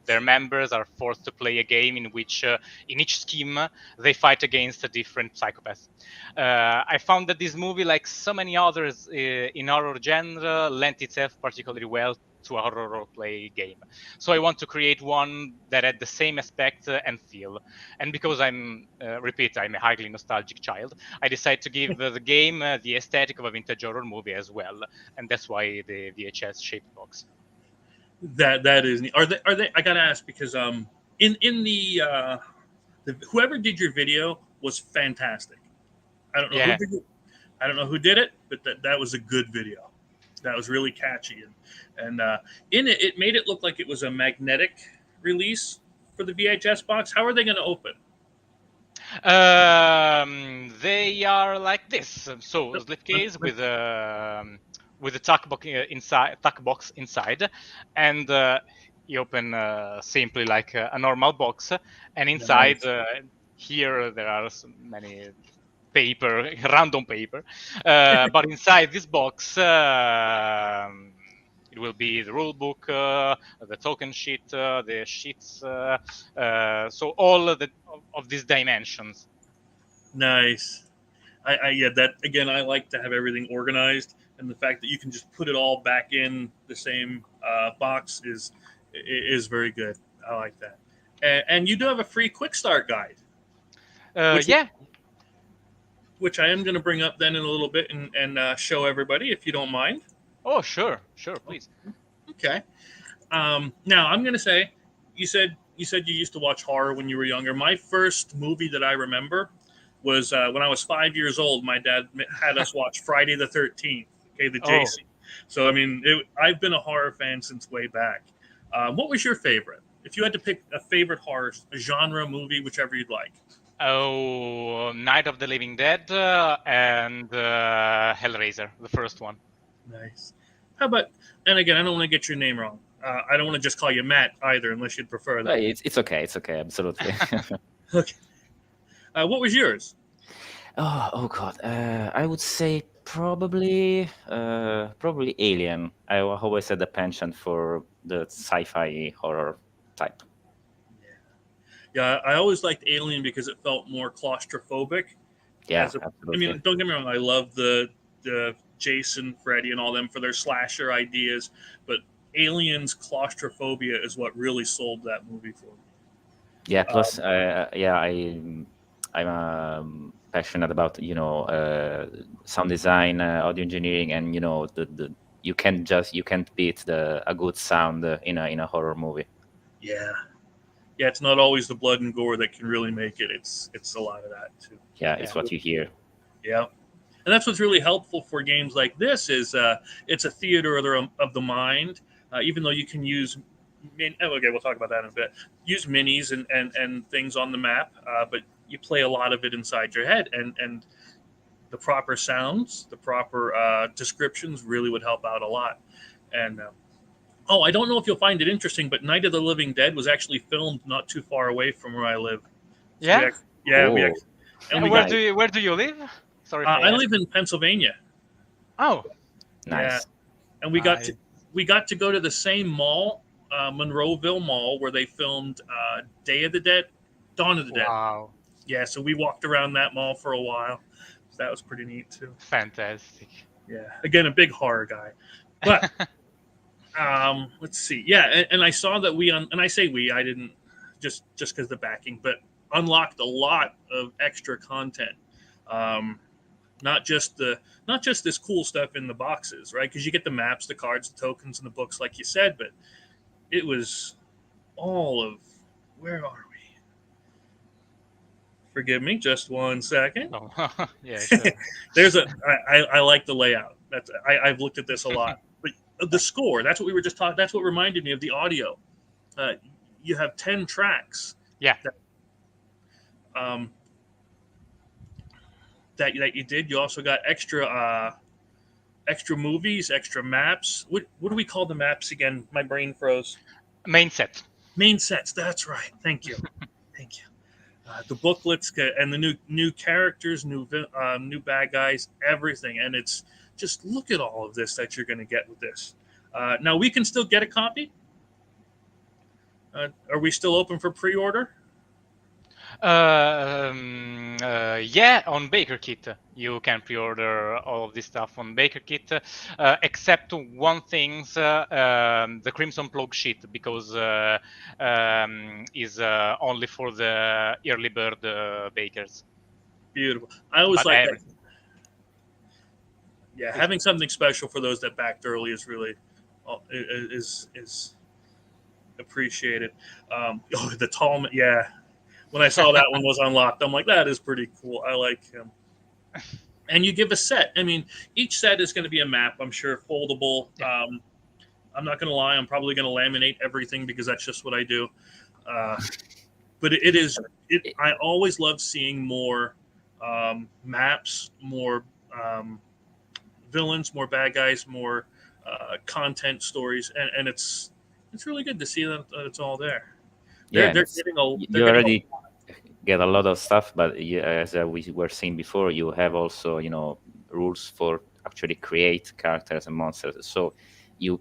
C: their members are forced to play a game in which, in each scheme, they fight against a different psychopath. I found that this movie, like so many others in horror genre, lent itself particularly well to a horror role-play game. So I want to create one that had the same aspect and feel. And because I'm a highly nostalgic child, I decided to give the game the aesthetic of a vintage horror movie as well. And that's why the VHS shaped box.
A: That is neat. Are they? I gotta ask because in the whoever did your video was fantastic. I don't know who did it, but that was a good video. That was really catchy, and in it made it look like it was a magnetic release for the VHS box. How are they going to open?
C: They are like this. So slipcase with a tuck box inside, and you open simply like a normal box, and inside here there are so many random paper, but inside this box it will be the rule book, the token sheet, the sheets, so all of these dimensions.
A: Nice. That again, I like to have everything organized, and the fact that you can just put it all back in the same box is very good. I like that. And you do have a free quick start guide. Which I am going to bring up then in a little bit and show everybody, if you don't mind.
C: Oh, sure, please.
A: Okay. Now I'm going to say, you said you used to watch horror when you were younger. My first movie that I remember was when I was 5 years old. My dad had us watch Friday the 13th. Okay, the So I mean, I've been a horror fan since way back. What was your favorite? If you had to pick a favorite horror genre movie, whichever you'd like.
C: Oh, Night of the Living Dead and Hellraiser, the first one.
A: Nice. How about? And again, I don't want to get your name wrong. I don't want to just call you Matt either, unless you'd prefer that.
D: It's okay. It's okay. Absolutely.
A: Okay. What was yours?
D: Oh God. I would say probably Alien. I always had a penchant for the sci-fi horror type.
A: Yeah, I always liked Alien because it felt more claustrophobic.
D: Yeah,
A: I
D: absolutely.
A: mean, don't get me wrong. I love the Jason, Freddy, and all them for their slasher ideas, but Alien's claustrophobia is what really sold that movie for me.
D: Yeah. Plus, I'm passionate about sound design, audio engineering, and the you can't beat a good sound in a horror movie.
A: Yeah, yeah. It's not always the blood and gore that can really make it. It's a lot of that too.
D: Yeah, it's what you hear.
A: Yeah. And that's what's really helpful for games like this is it's a theater of the mind. Even though you can use, okay, we'll talk about that in a bit. Use minis and things on the map, but you play a lot of it inside your head, and the proper sounds, the proper descriptions really would help out a lot. And I don't know if you'll find it interesting, but Night of the Living Dead was actually filmed not too far away from where I live. So
C: Yeah.
A: We
C: Where do you live? Sorry.
A: I live in Pennsylvania.
C: Oh,
D: Nice.
A: Yeah. And we got to go to the same mall, Monroeville Mall, where they filmed Day of the Dead, Dawn of the Dead.
C: wow.
A: Yeah, so we walked around that mall for a while. So that was pretty neat too.
C: Fantastic.
A: Yeah, again, a big horror guy. But let's see. Yeah, and I saw that and I say we, I didn't just because the backing, but unlocked a lot of extra content. Not just this cool stuff in the boxes, right? Because you get the maps, the cards, the tokens, and the books, like you said. But it was all of where are we? Forgive me, just 1 second.
C: Oh, yeah. Sure.
A: I like the layout. I've looked at this a lot. But the score, that's what we were just talking. That's what reminded me of the audio. You have 10 tracks.
C: Yeah.
A: That you did. You also got extra movies, extra maps. What do we call the maps again? My brain froze.
C: Main set.
A: Main sets. That's right. Thank you. Thank you. The booklets and the new characters, new bad guys, everything. And it's just look at all of this that you're going to get with this. Now we can still get a copy. Are we still open for pre-order?
C: Yeah, on BakerKit you can pre-order all of this stuff on BakerKit, except one thing, the Crimson Plug sheet, because is only for the early bird bakers.
A: Beautiful. I always
C: But
A: like that. Yeah, having something special for those that backed early is really is appreciated. The tall, yeah. When I saw that one was unlocked, I'm like, that is pretty cool. I like him. And you give a set. I mean, each set is going to be a map, I'm sure, foldable.
C: Yeah.
A: I'm not going to lie. I'm probably going to laminate everything because that's just what I do. But I always love seeing more maps, more villains, more bad guys, more content stories. And it's really good to see that it's all there. They're getting
D: you already get a lot of stuff, but as we were saying before, you have also rules for actually create characters and monsters. So you,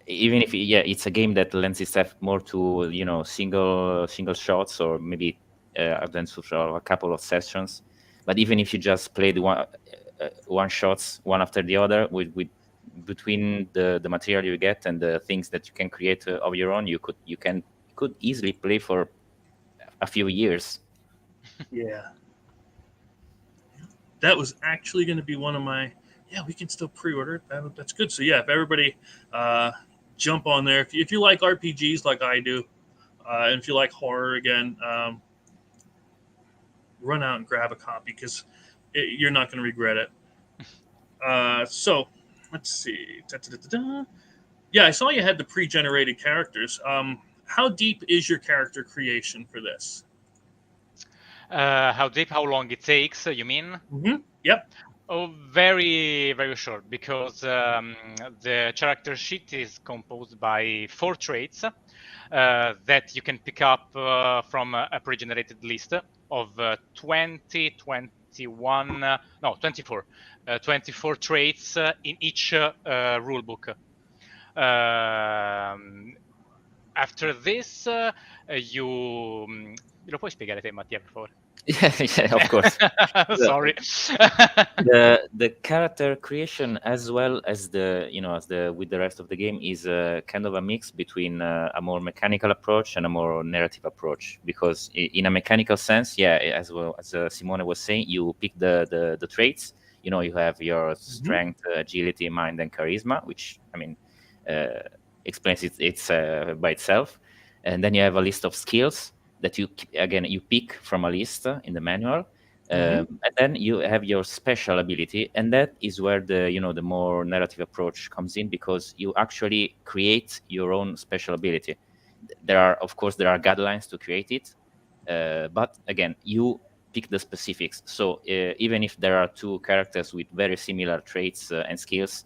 D: even if it's a game that lends itself more to single shots or maybe adventures for a couple of sessions, but even if you just play the one shots one after the other with between the material you get and the things that you can create of your own, you could easily play for a few years.
A: Yeah. That was actually going to be one of my. Yeah, we can still pre-order it. That's good. So yeah, if everybody jump on there, if you like RPGs like I do, and if you like horror again, run out and grab a copy because you're not going to regret it. So let's see. Da-da-da-da-da. Yeah, I saw you had the pre-generated characters. How deep is your character creation for this?
C: How deep, how long it takes, you mean?
A: Yep.
C: Oh, very, very short, because the character sheet is composed by 4 traits that you can pick up from a pre-generated list of 20, 21, no, 24, 24 traits in each rulebook. After this, me lo puoi spiegare te, Mattia, per favore?
D: Yeah, of course.
C: Sorry.
D: The character creation, as well as the with the rest of the game, is kind of a mix between a more mechanical approach and a more narrative approach. Because in a mechanical sense, yeah, as well as Simone was saying, you pick the traits. You have your strength, agility, mind, and charisma, which I mean explains it's by itself. And then you have a list of skills that you pick from a list in the manual. And then you have your special ability, and that is where the more narrative approach comes in, because you actually create your own special ability. There are guidelines to create it, but again, you pick the specifics. So even if there are 2 characters with very similar traits and skills,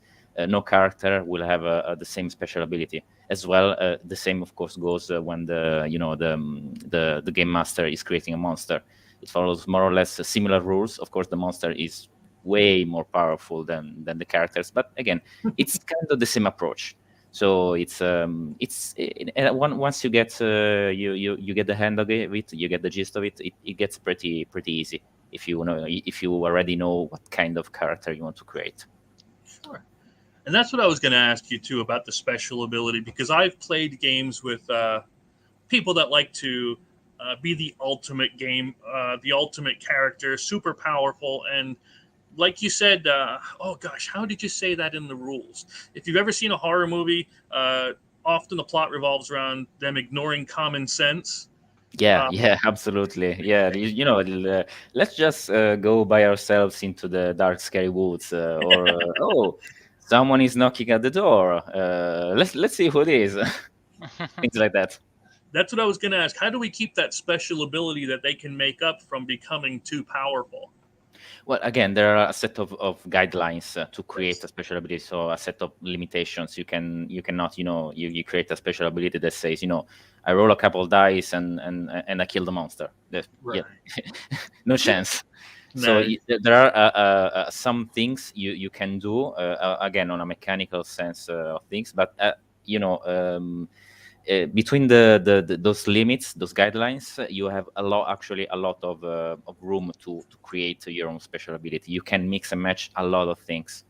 D: no character will have the same special ability. As well, the same of course goes when the game master is creating a monster. It follows more or less similar rules. Of course, the monster is way more powerful than the characters, but again, it's kind of the same approach. So it's once you get you get the hand of it, you get the gist of it. It gets pretty easy if you already know what kind of character you want to create.
A: Sure. And that's what I was going to ask you too about the special ability, because I've played games with people that like to be the ultimate game, the ultimate character, super powerful. And like you said, oh gosh, how did you say that in the rules? If you've ever seen a horror movie, often the plot revolves around them ignoring common sense.
D: Yeah, absolutely. Yeah, let's just go by ourselves into the dark, scary woods, or oh, someone is knocking at the door. Let's see who it is. Things like that.
A: That's what I was going to ask. How do we keep that special ability that they can make up from becoming too powerful?
D: Well, again, there are a set of guidelines to create a special ability. So a set of limitations. You cannot, you create a special ability that says, I roll a couple of dice and I kill the monster.
A: Right.
D: Yeah. No chance.
A: No.
D: So there are some things you can do, again, on a mechanical sense of things, but between those limits, those guidelines, you have a lot of room to create your own special ability. You can mix and match a lot of things.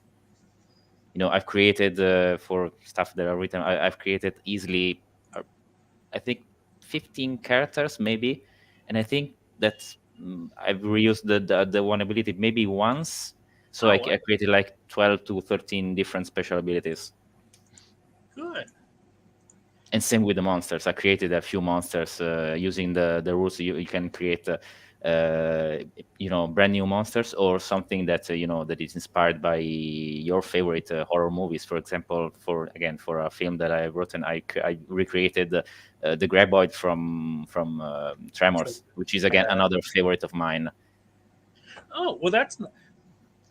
D: I've created for stuff that are written. I've created easily, I think, 15 characters maybe, and I think that I've reused the one ability maybe once. So I created like 12 to 13 different special abilities.
A: Good.
D: And same with the monsters. I created a few monsters using the rules. You can create, brand new monsters, or something that that is inspired by your favorite horror movies. For example, for a film that I wrote, and I recreated the Graboid from Tremors, which is again another favorite of mine.
A: Oh well, that's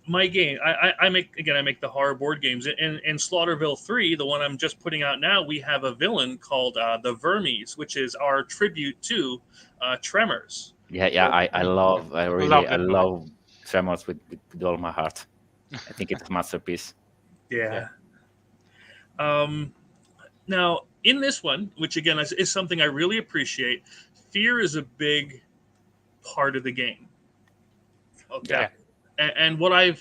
A: my game. I make the horror board games. In Slaughterville 3, the one I'm just putting out now, we have a villain called the Vermes, which is our tribute to Tremors.
D: Yeah, I love Tremors with all my heart. I think it's a masterpiece.
A: Yeah. Now, in this one, which again is something I really appreciate, fear is a big part of the game. Okay.
C: Yeah.
A: And what I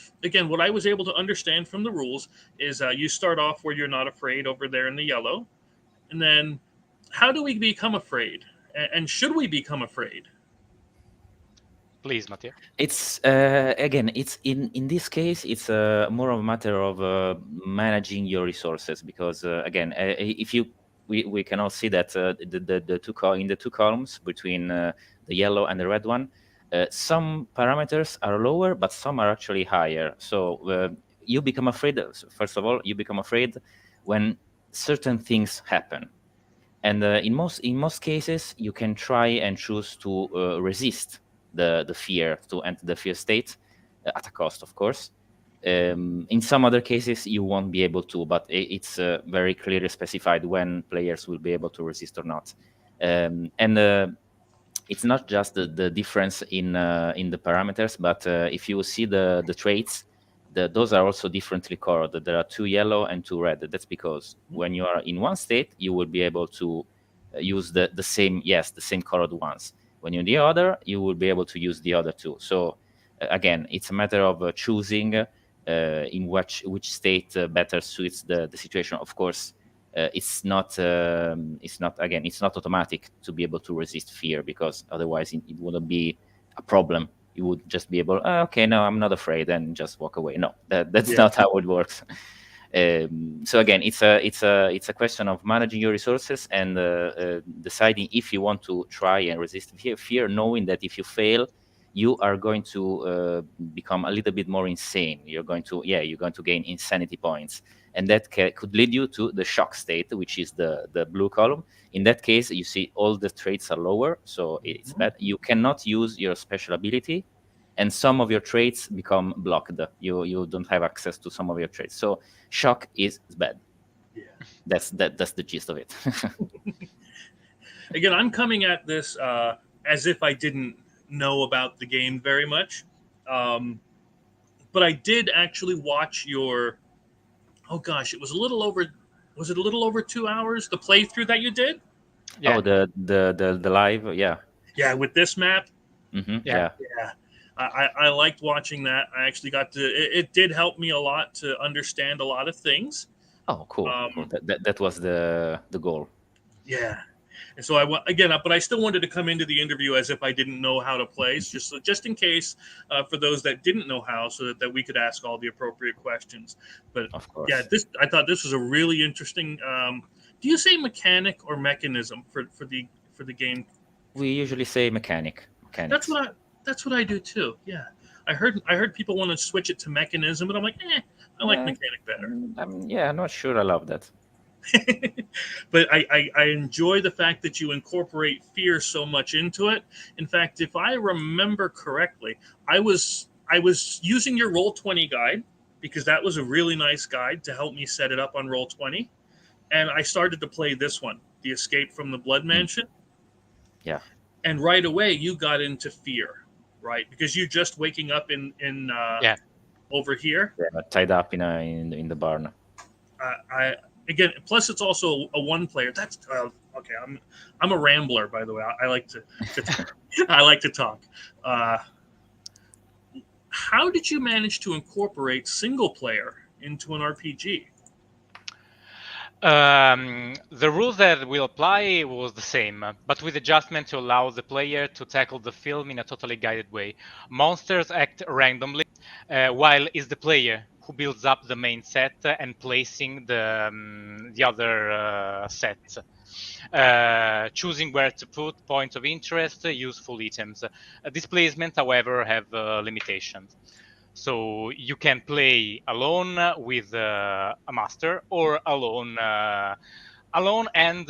A: was able to understand from the rules is you start off where you're not afraid over there in the yellow. And then how do we become afraid? And should we become afraid?
C: Please, Matteo.
D: It's it's in this case, it's more of a matter of managing your resources, because if we can all see that the two columns between the yellow and the red one, some parameters are lower, but some are actually higher. So you become afraid. First of all, you become afraid when certain things happen, and in most cases, you can try and choose to resist the fear, to enter the fear state at a cost, of course. In some other cases, you won't be able to, but it's very clearly specified when players will be able to resist or not. And it's not just the difference in the parameters, but if you see the traits, those are also differently colored. There are 2 yellow and 2 red. That's because when you are in one state, you will be able to use the same colored ones. When you're in the other, you will be able to use the other 2. So again, it's a matter of choosing in which state better suits the situation. Of course, it's not automatic to be able to resist fear, because otherwise it wouldn't be a problem. You would just be able, okay, no, I'm not afraid, and just walk away. No, that's not how it works. So again, it's a question of managing your resources and deciding if you want to try and resist fear, knowing that if you fail, you are going to become a little bit more insane. You're going to gain insanity points, and that could lead you to the shock state, which is the blue column. In that case, you see all the traits are lower, so it's bad. You cannot use your special ability, and some of your traits become blocked. You don't have access to some of your traits. So shock is bad.
A: Yeah,
D: that's the gist of it.
A: Again, I'm coming at this as if I didn't know about the game very much, but I did actually watch your. Oh gosh, it was a little over. Was it a little over 2 hours? The playthrough that you did?
C: Yeah.
D: Oh, the live, yeah.
A: Yeah, with this map.
D: Mm-hmm.
C: Yeah.
A: Yeah. I liked watching that. I actually got to. It did help me a lot to understand a lot of things.
D: Oh, cool. Cool. That was the goal.
A: Yeah. And so I went again, but I still wanted to come into the interview as if I didn't know how to play, just in case for those that didn't know how, so that we could ask all the appropriate questions. But
D: of course,
A: yeah, I thought this was a really interesting. Do you say mechanic or mechanism for the game?
D: We usually say mechanic.
A: That's what I do too. Yeah, I heard people want to switch it to mechanism, but I'm like, I like mechanic better.
D: I'm not sure I love that.
A: But I enjoy the fact that you incorporate fear so much into it. In fact, if I remember correctly, I was using your Roll20 guide, because that was a really nice guide to help me set it up on Roll20, and I started to play this one, The Escape from the Blood Mansion.
D: Yeah.
A: And right away you got into fear, right? Because you're just waking up in over here,
D: tied up in the barn.
A: Again, plus it's also a one player. That's okay. I'm a rambler, by the way. I like to I like to talk. How did you manage to incorporate single player into an RPG?
C: The rules that will apply was the same, but with adjustment to allow the player to tackle the film in a totally guided way. Monsters act randomly, while it's the player who builds up the main set and placing the other sets. Choosing where to put points of interest, useful items. Displacement, however, have limitations. So you can play alone with a master, or alone and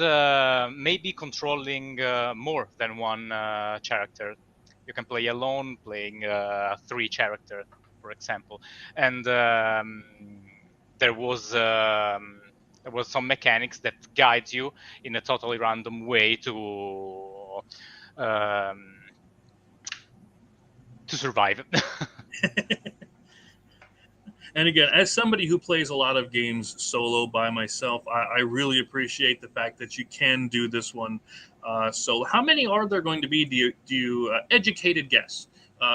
C: maybe controlling more than one character. You can play alone, playing 3 characters, for example. And there was some mechanics that guide you in a totally random way to survive.
A: And again, as somebody who plays a lot of games solo by myself, I really appreciate the fact that you can do this one solo. How many are there going to be? Do you educated guess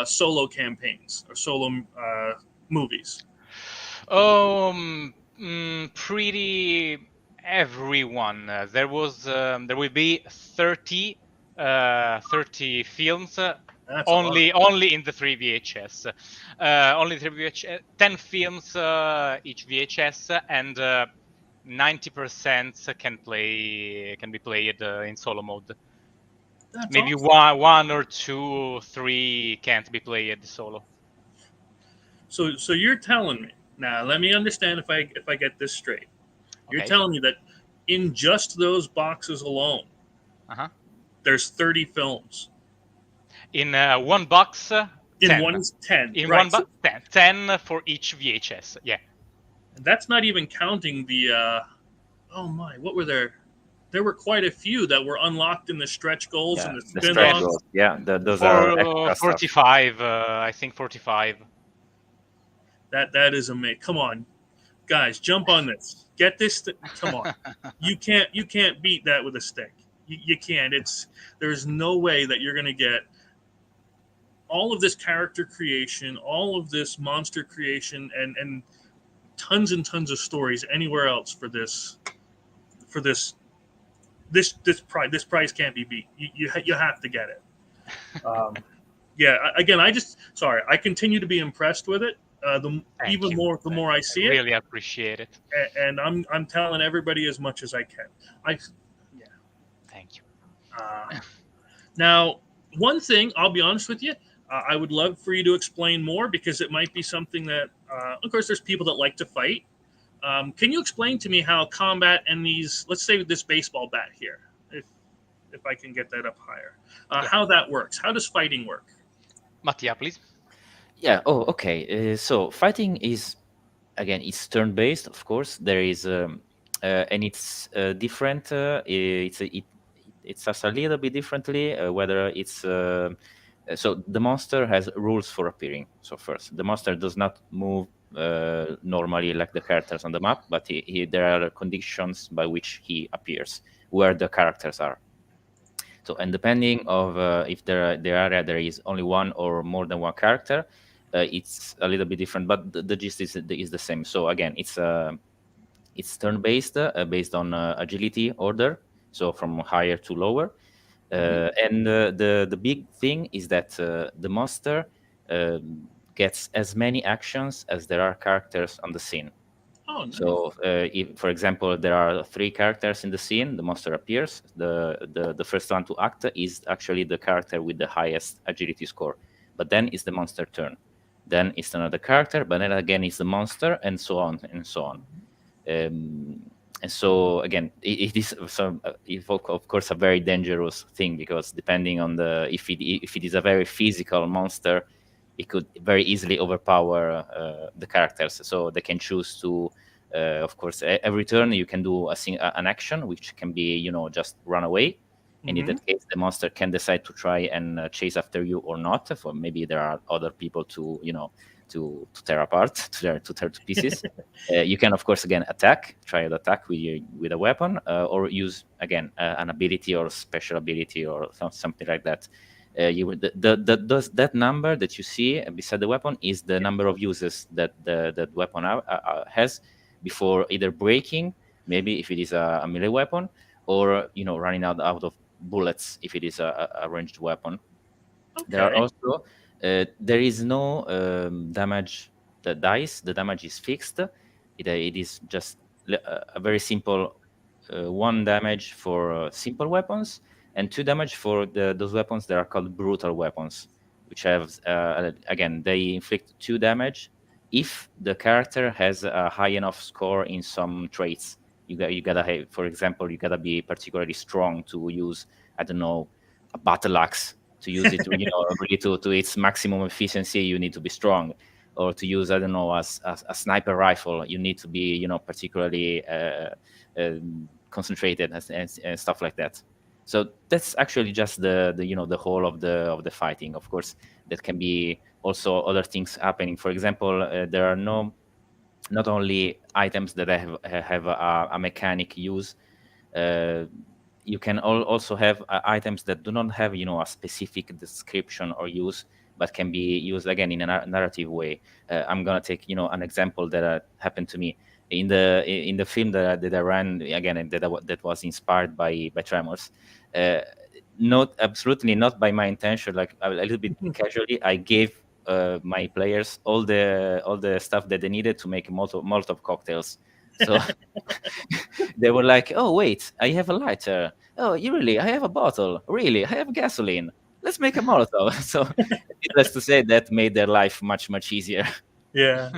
A: solo campaigns or solo movies?
C: Pretty everyone. There will be 30 films. Only in the 3 VHS. Only 3 VHS, 10 films each VHS, and 90% can be played in solo mode.
A: That's
C: maybe
A: awesome.
C: one or 2, 3 can't be played solo.
A: So you're telling me Now, let me understand if I get this straight. You're
C: Okay.
A: telling me that in just those boxes alone,
C: Uh-huh.
A: there's 30 films.
C: In one box,
A: In
C: 10.
A: one is 10.
C: In
A: Right.
C: one box, 10. 10 for each VHS. Yeah.
A: That's not even counting the. Oh my! What were there? There were quite a few that were unlocked in the stretch goals and the
D: The stretch
A: spin-offs.
D: goals. Yeah, those are extra stuff.
C: 45. I think 45.
A: That is amazing. Come on, guys, jump on this. Get this. Come on. You can't beat that with a stick. You can't. There's no way that you're gonna get all of this character creation, all of this monster creation, and tons and tons of stories anywhere else for this price. This price can't be beat. You have to get it. Yeah. Again, I continue to be impressed with it. The more I see
C: it, really appreciate it,
A: and I'm telling everybody as much as I can.
C: Thank you.
A: Now, one thing I'll be honest with you, I would love for you to explain more because it might be something that, of course, there's people that like to fight. Can you explain to me how combat and these, let's say this baseball bat here, if I can get that up higher, how that works? How does fighting work?
C: Mattia, please.
D: Yeah. Oh, okay. So fighting is, again, it's turn-based. Of course, there is, and it's different. It starts a little bit differently. Whether it's so the monster has rules for appearing. So first, the monster does not move normally like the characters on the map, but there are conditions by which he appears, where the characters are. So, and depending of if the area there is only one or more than one character, it's a little bit different, but the gist is the same. So again, it's turn-based, based on agility order, so from higher to lower. And the big thing is that the monster gets as many actions as there are characters on the scene.
A: Oh, nice.
D: So, if, for example, there are 3 characters in the scene, the monster appears. The first one to act is actually the character with the highest agility score. But then it's the monster turn. Then it's another character, but then again it's the monster, and so on and so on. And so again, it is of course a very dangerous thing, because depending on if it is a very physical monster, it could very easily overpower the characters. So they can choose to, of course, every turn you can do an action, which can be, just run away. And in that case, the monster can decide to try and chase after you or not. For maybe there are other people to, to tear apart, to tear to pieces. You can, of course, again try to attack with a weapon, or use again an ability or special ability or something like that. That number that you see beside the weapon is the number of uses that that weapon has before either breaking, maybe if it is a melee weapon, or running out of bullets if it is a ranged weapon. Okay. There are also there is no damage dice. The damage is fixed. It is just a very simple 1 damage for simple weapons, and 2 damage for those weapons that are called brutal weapons, which have again, they inflict 2 damage if the character has a high enough score in some traits. You gotta have, for example, you gotta be particularly strong to use, I don't know, a battle axe. To use it, really to its maximum efficiency, you need to be strong. Or to use, I don't know, a sniper rifle, you need to be, particularly concentrated and stuff like that. So that's actually just the whole of the fighting. Of course, that can be also other things happening. For example, there are not only items that have a mechanic use. You can also have items that do not have, a specific description or use, but can be used again in a narrative way. I'm gonna take, an example that happened to me in the film that I ran, again, that was inspired by Tremors. Absolutely not by my intention. Like a little bit casually, I gave my players all the stuff that they needed to make Molotov cocktails. So they were like, "Oh wait, I have a lighter. Oh, you really? I have a bottle. Really? I have gasoline. Let's make a Molotov." So, needless to say, that made their life much easier.
A: Yeah.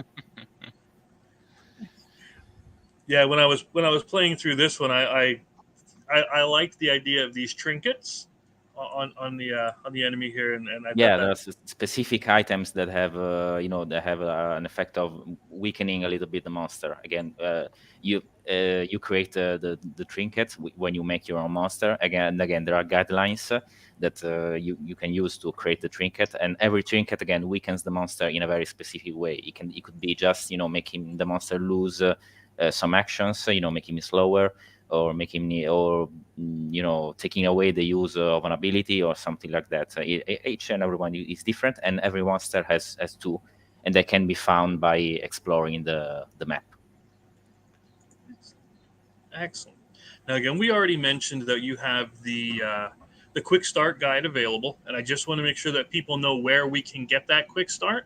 A: Yeah, when I was playing through this one, I liked the idea of these trinkets on the enemy here, and I thought
D: Yeah,
A: that
D: there's specific items that have, that have an effect of weakening a little bit the monster. Again, you create the trinket when you make your own monster. Again, there are guidelines that you can use to create the trinket, and every trinket again weakens the monster in a very specific way. It could be just making the monster lose some actions, making him slower, or making taking away the use of an ability or something like that. So each and every one is different, and every monster has two, and they can be found by exploring the map.
A: excellent. Now again, we already mentioned that you have the quick start guide available, and I just want to make sure that people know where we can get that quick start.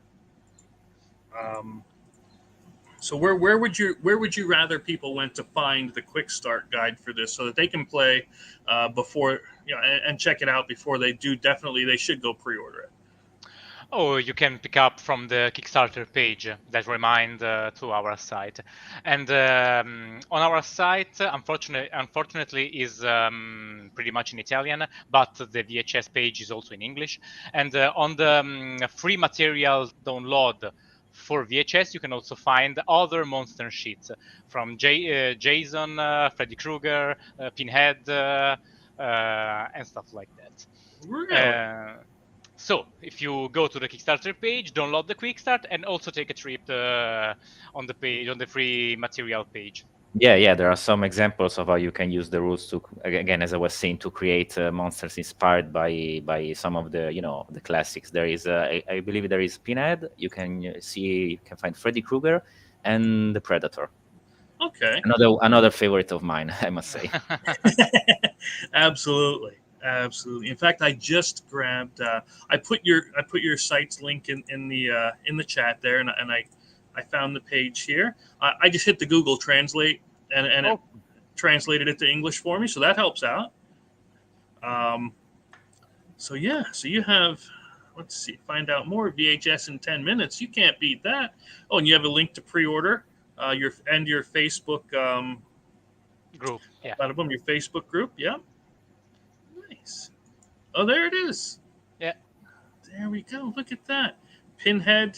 A: So where would you rather people went to find the quick start guide for this so that they can play before and check it out before they do? Definitely, they should go pre-order it.
C: Oh, you can pick up from the Kickstarter page that remind to our site, and on our site, unfortunately, is pretty much in Italian, but the VHS page is also in English. And on the free material download for VHS, you can also find other monster sheets from Jason, Freddy Krueger, Pinhead, and stuff like that.
A: Really?
C: So if you go to the Kickstarter page, download the quick start, and also take a trip on the page, on the free material page.
D: Yeah, there are some examples of how you can use the rules to, again, as I was saying, to create monsters inspired by some of the the classics. There is I believe there is Pinhead. You can find Freddy Krueger and the Predator.
A: Okay.
D: Another favorite of mine, I must say.
A: Absolutely. In fact, I just grabbed. I put your site's link in the chat there, and I found the page here. I just hit the Google Translate, and it translated it to English for me, so that helps out. So you have. Let's see. Find out more. VHS in 10 minutes. You can't beat that. Oh, and you have a link to pre-order. Your Facebook
C: group. Yeah.
A: Your Facebook group. Yeah. Nice. Oh, there it is.
C: Yeah.
A: There we go. Look at that. Pinhead,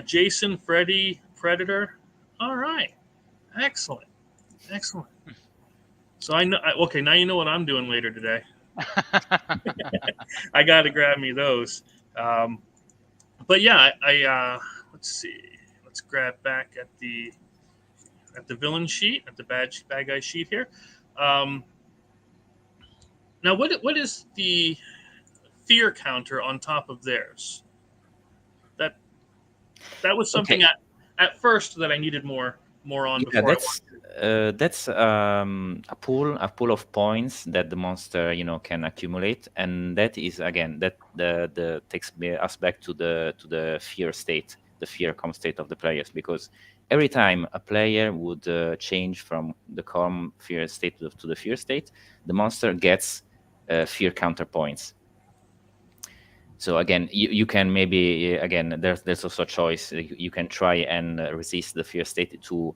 A: Jason, Freddy, Predator. All right. Excellent. So I know. Okay, now you know what I'm doing later today. I got to grab me those. But yeah, I let's see. Let's grab back at the villain sheet, at the bad guy sheet here. Now, what is the fear counter on top of theirs? That was something at first that I needed more on.
D: Yeah,
A: before
D: that's a pool of points that the monster can accumulate, and that is again that the takes us back to the fear state, the fear calm state of the players, because every time a player would change from the calm fear state to the fear state, the monster gets fear counter points. So again, you can maybe again there's also a choice. You can try and resist the fear state to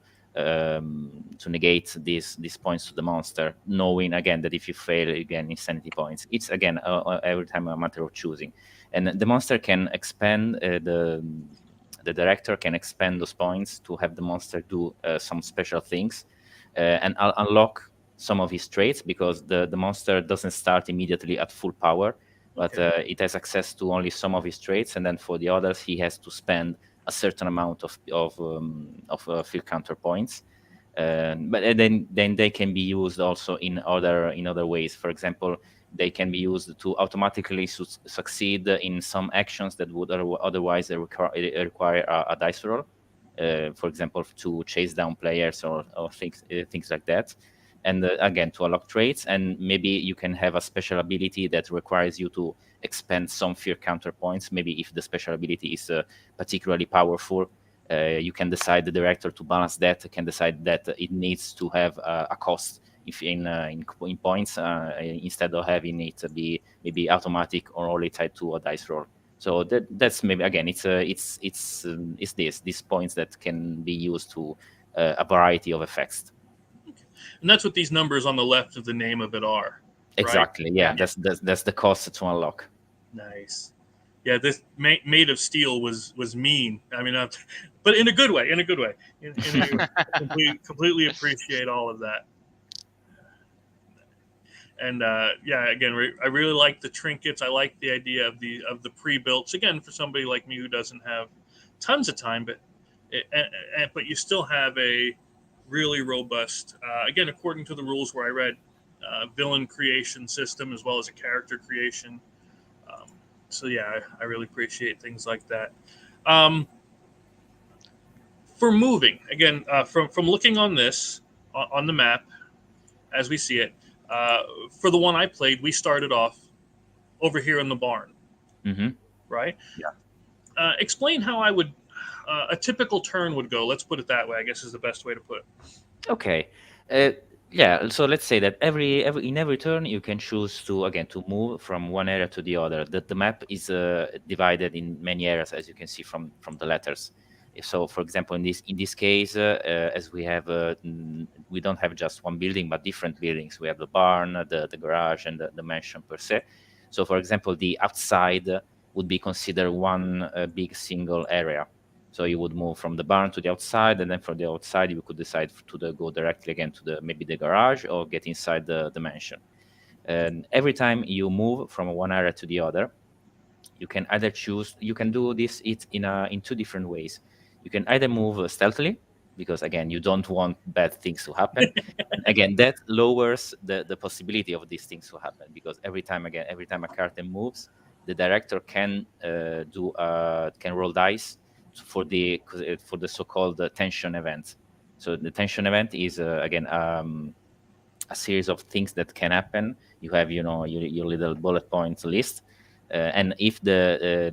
D: negate these points to the monster, knowing again that if you fail, again insanity points. It's again every time a matter of choosing, and the monster can expand the director can expand those points to have the monster do some special things and unlock some of his traits, because the monster doesn't start immediately at full power, but it has access to only some of his traits, and then for the others he has to spend a certain amount of fear counter points. But then they can be used also in other ways. For example, they can be used to automatically succeed in some actions that would otherwise require a dice roll. For example, to chase down players or things like that. And again, to unlock traits, and maybe you can have a special ability that requires you to expend some fear counter points. Maybe if the special ability is particularly powerful, you can decide, the director, to balance that, can decide that it needs to have a cost in points instead of having it be maybe automatic or only tied to a dice roll. So that's maybe again, it's these points that can be used to a variety of effects.
A: And that's what these numbers on the left of the name of it are.
D: Exactly.
A: Right?
D: Yeah, that's the cost to unlock.
A: Nice. Yeah, this made of steel was mean. I mean, but in a good way. In a good way. Completely appreciate all of that. And yeah, again, I really like the trinkets. I like the idea of the pre-builts. Again, for somebody like me who doesn't have tons of time, but you still have a really robust, again, according to the rules where I read, villain creation system as well as a character creation. So yeah, I really appreciate things like that. For moving, again, from looking on this on the map as we see it, for the one I played, we started off over here in the barn, right?
D: Yeah.
A: Explain how I would a typical turn would go. Let's put it that way. I guess is the best way to put it.
D: Okay. Yeah. So let's say that in every turn you can choose to move from one area to the other. The map is divided in many areas, as you can see from the letters. So, for example, in this case, as we have, we don't have just one building, but different buildings. We have the barn, the garage, and the mansion per se. So, for example, the outside would be considered one big single area. So you would move from the barn to the outside, and then from the outside you could decide to go directly again to maybe the garage or get inside the mansion. And every time you move from one area to the other, you can either choose. You can do this in two different ways. You can either move stealthily, because again you don't want bad things to happen, and again that lowers the possibility of these things to happen, because every time a character moves, the director can roll dice for the so-called tension event. So the tension event is again a series of things that can happen. You have your little bullet point list, and if the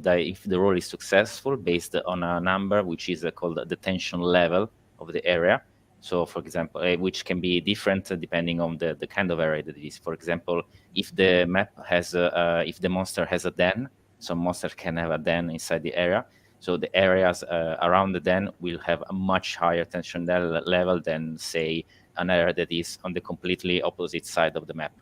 D: roll is successful based on a number which is called the tension level of the area. So, for example, which can be different depending on the kind of area that it is. For example, if the map has if the monster has a den, some monsters can have a den inside the area. So the areas around the den will have a much higher tension level than, say, an area that is on the completely opposite side of the map.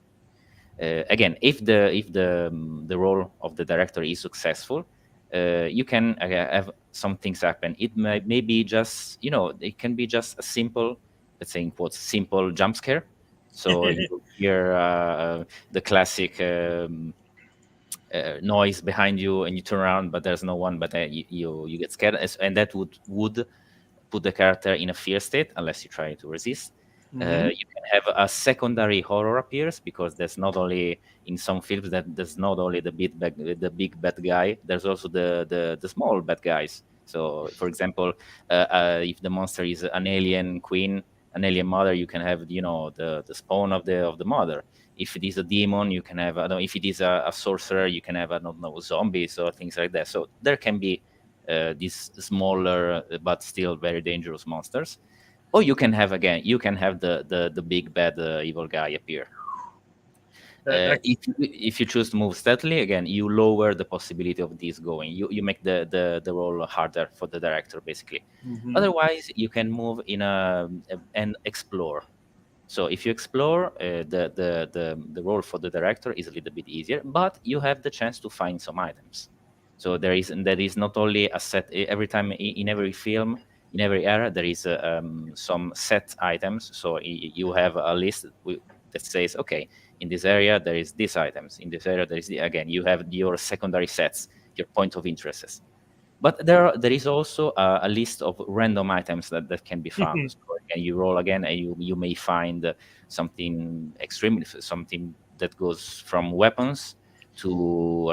D: Again, if the role of the director is successful, you can have some things happen. It may be just, it can be just a simple, let's say in quotes, simple jump scare. So you hear the classic noise behind you, and you turn around, but there's no one. But you get scared, and that would put the character in a fear state unless you try to resist. You can have a secondary horror appears, because there's not only in some films that there's not only the big bad guy, there's also the small bad guys. So, for example, if the monster is an alien queen, an alien mother, you can have the spawn of the mother. If it is a demon, you can have if it is a sorcerer, you can have zombies or things like that. So there can be these smaller but still very dangerous monsters. Or you can have the big bad evil guy appear. If you choose to move stealthily, again, you lower the possibility of this going. You make the role harder for the director, basically. Otherwise, you can move and explore. So if you explore, the role for the director is a little bit easier, but you have the chance to find some items. So there is not only a set every time in every film. In every era, there is some set items. So you have a list that says, okay, in this area there is these items. In this area there is again you have your secondary sets, your point of interests. But there is also a list of random items that can be found. So again, you roll again, and you may find something that goes from weapons to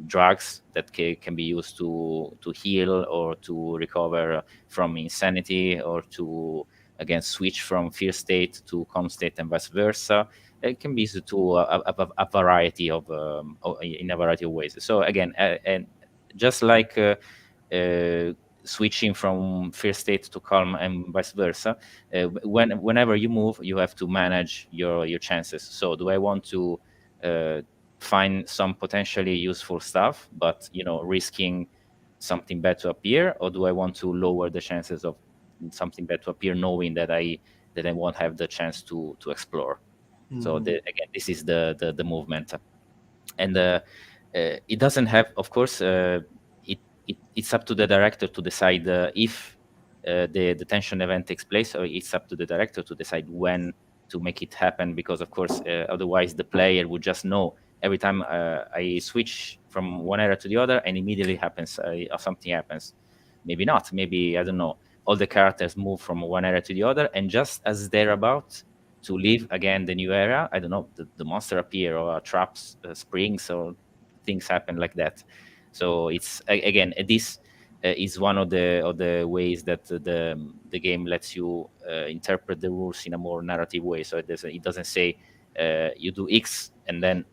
D: drugs that can be used to heal or to recover from insanity, or to again switch from fear state to calm state and vice versa. It can be used to a variety of in a variety of ways. So again, and just like switching from fear state to calm and vice versa, whenever you move, you have to manage your chances. So do I want to find some potentially useful stuff, but risking something bad to appear, or do I want to lower the chances of something bad to appear, knowing that I won't have the chance to explore. So again, this is the movement, and it doesn't have, of course, it's up to the director to decide if the tension event takes place, or it's up to the director to decide when to make it happen, because of course otherwise the player would just know every time I switch from one area to the other and immediately happens something happens. Maybe not, maybe, I don't know, all the characters move from one area to the other, and just as they're about to leave again the new area, I don't know, the monster appear, or traps springs, or things happen like that. So it's again, this is one of the ways that the game lets you interpret the rules in a more narrative way. So it doesn't say you do X and then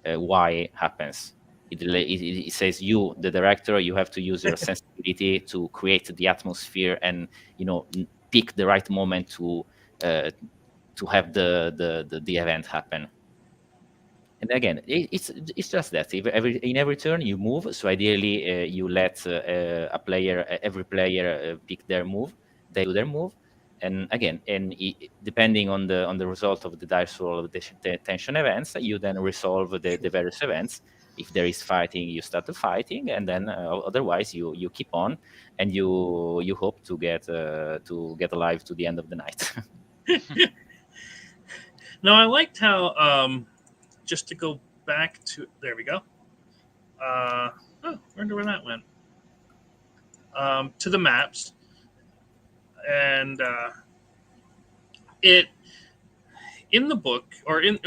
D: Y happens. It says you, the director, you have to use your sensibility to create the atmosphere, and pick the right moment to have the event happen. And again, it's just that in every turn you move. So ideally, you let every player pick their move. They do their move, and again, depending on the result of the dice roll of the tension events, you then resolve the various events. If there is fighting, you start the fighting, and then otherwise you keep on, and you hope to get alive to the end of the night.
A: Now, I liked how, just to go back to, there we go. I wonder where that went. To the maps. And it, in the book, or in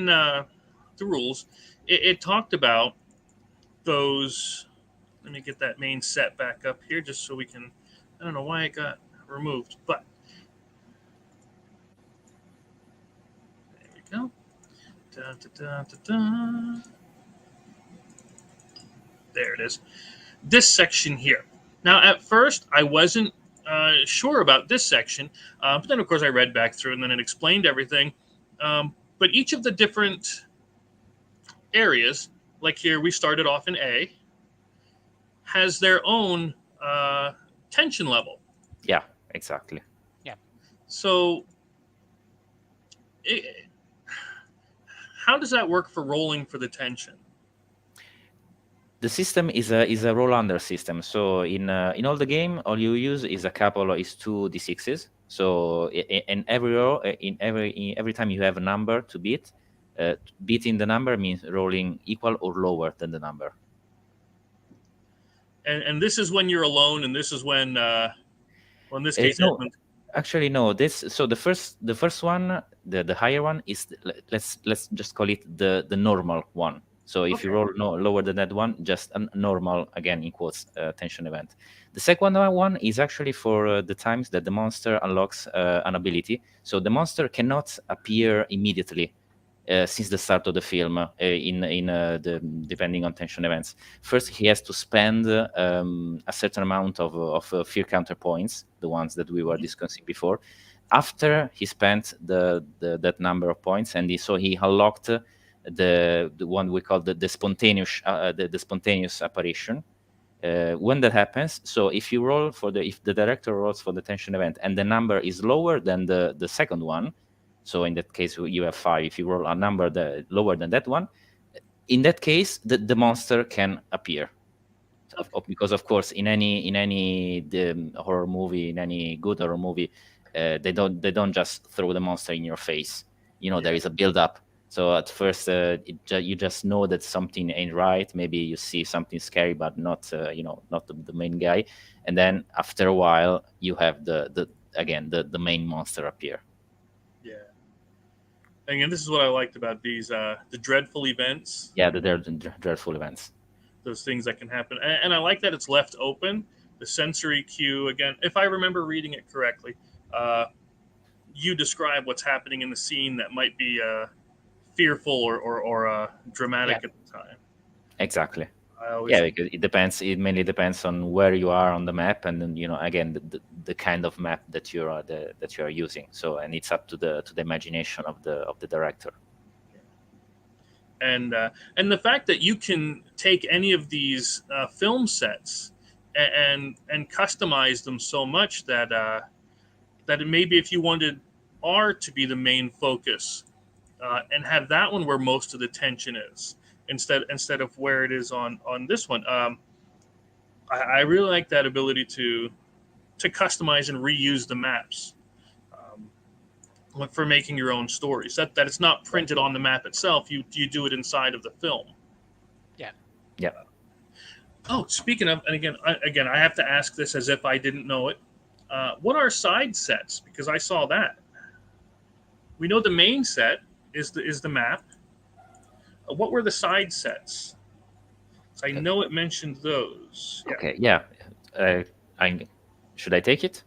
A: the rules, it talked about those. Let me get that main set back up here just so we can, I don't know why it got removed, but there we go. Da, da, da, da, da. There it is. This section here. Now, at first, I wasn't sure about this section, but then, of course, I read back through, and then it explained everything. But each of the different areas, like here, we started off in A, has their own tension level.
D: Yeah, exactly.
C: Yeah.
A: So, how does that work for rolling for the tension?
D: The system is a roll under system. So in all the game, all you use is two d6s. So in every roll, every time you have a number to beat, beating the number means rolling equal or lower than the number.
A: And this is when you're alone, and this is when, well, in this case,
D: no. Actually, no. So the first one, the higher one, is let's just call it the normal one. So if you roll lower than that one, just a normal, again in quotes, tension event. The second one is actually for the times that the monster unlocks an ability. So the monster cannot appear immediately since the start of the film depending on tension events. First, he has to spend a certain amount of fear counter points, the ones that we were discussing before. After he spent that number of points, and so he unlocked the one we call the spontaneous apparition. When that happens, so if the director rolls for the tension event and the number is lower than the second one, so in that case you have 5. If you roll a number lower than that one, in that case the monster can appear. Because of course in any horror movie, in any good horror movie, they don't just throw the monster in your face. There is a build up. So at first, you just know that something ain't right. Maybe you see something scary, but not not the main guy. And then after a while, you have the main monster appear.
A: Yeah. And this is what I liked about these the dreadful events.
D: Yeah, the dreadful events.
A: Those things that can happen, and I like that it's left open. The sensory cue again. If I remember reading it correctly, you describe what's happening in the scene that might be fearful or dramatic at the time.
D: Exactly. Because it depends. It mainly depends on where you are on the map, and then again the kind of map that you are using. So, and it's up to the imagination of the director.
A: And the fact that you can take any of these film sets and customize them so much that that maybe if you wanted R to be the main focus, and have that one where most of the tension is, instead of where it is on this one. I really like that ability to customize and reuse the maps, for making your own stories. That it's not printed on the map itself. You do it inside of the film.
C: Yeah.
D: Yeah.
A: Oh, speaking of, and again, I have to ask this as if I didn't know it. What are side sets? Because I saw that. We know the main set is the map. What were the side sets? So I know it mentioned those. Yeah.
D: Okay. Yeah. Should I take it?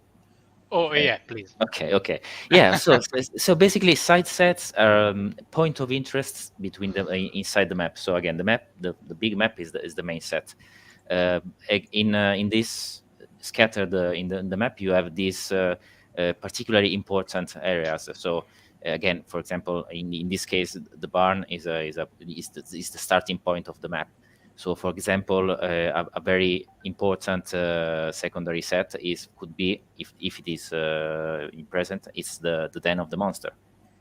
C: Oh yeah, please.
D: Okay. Yeah. So basically, side sets are point of interest between the inside the map. So again, the map, the big map is the main set. In this scattered in the map, you have these particularly important areas. So again, for example, in this case, the barn is the starting point of the map. So, for example, a very important secondary set could be if it is present, it's the den of the monster.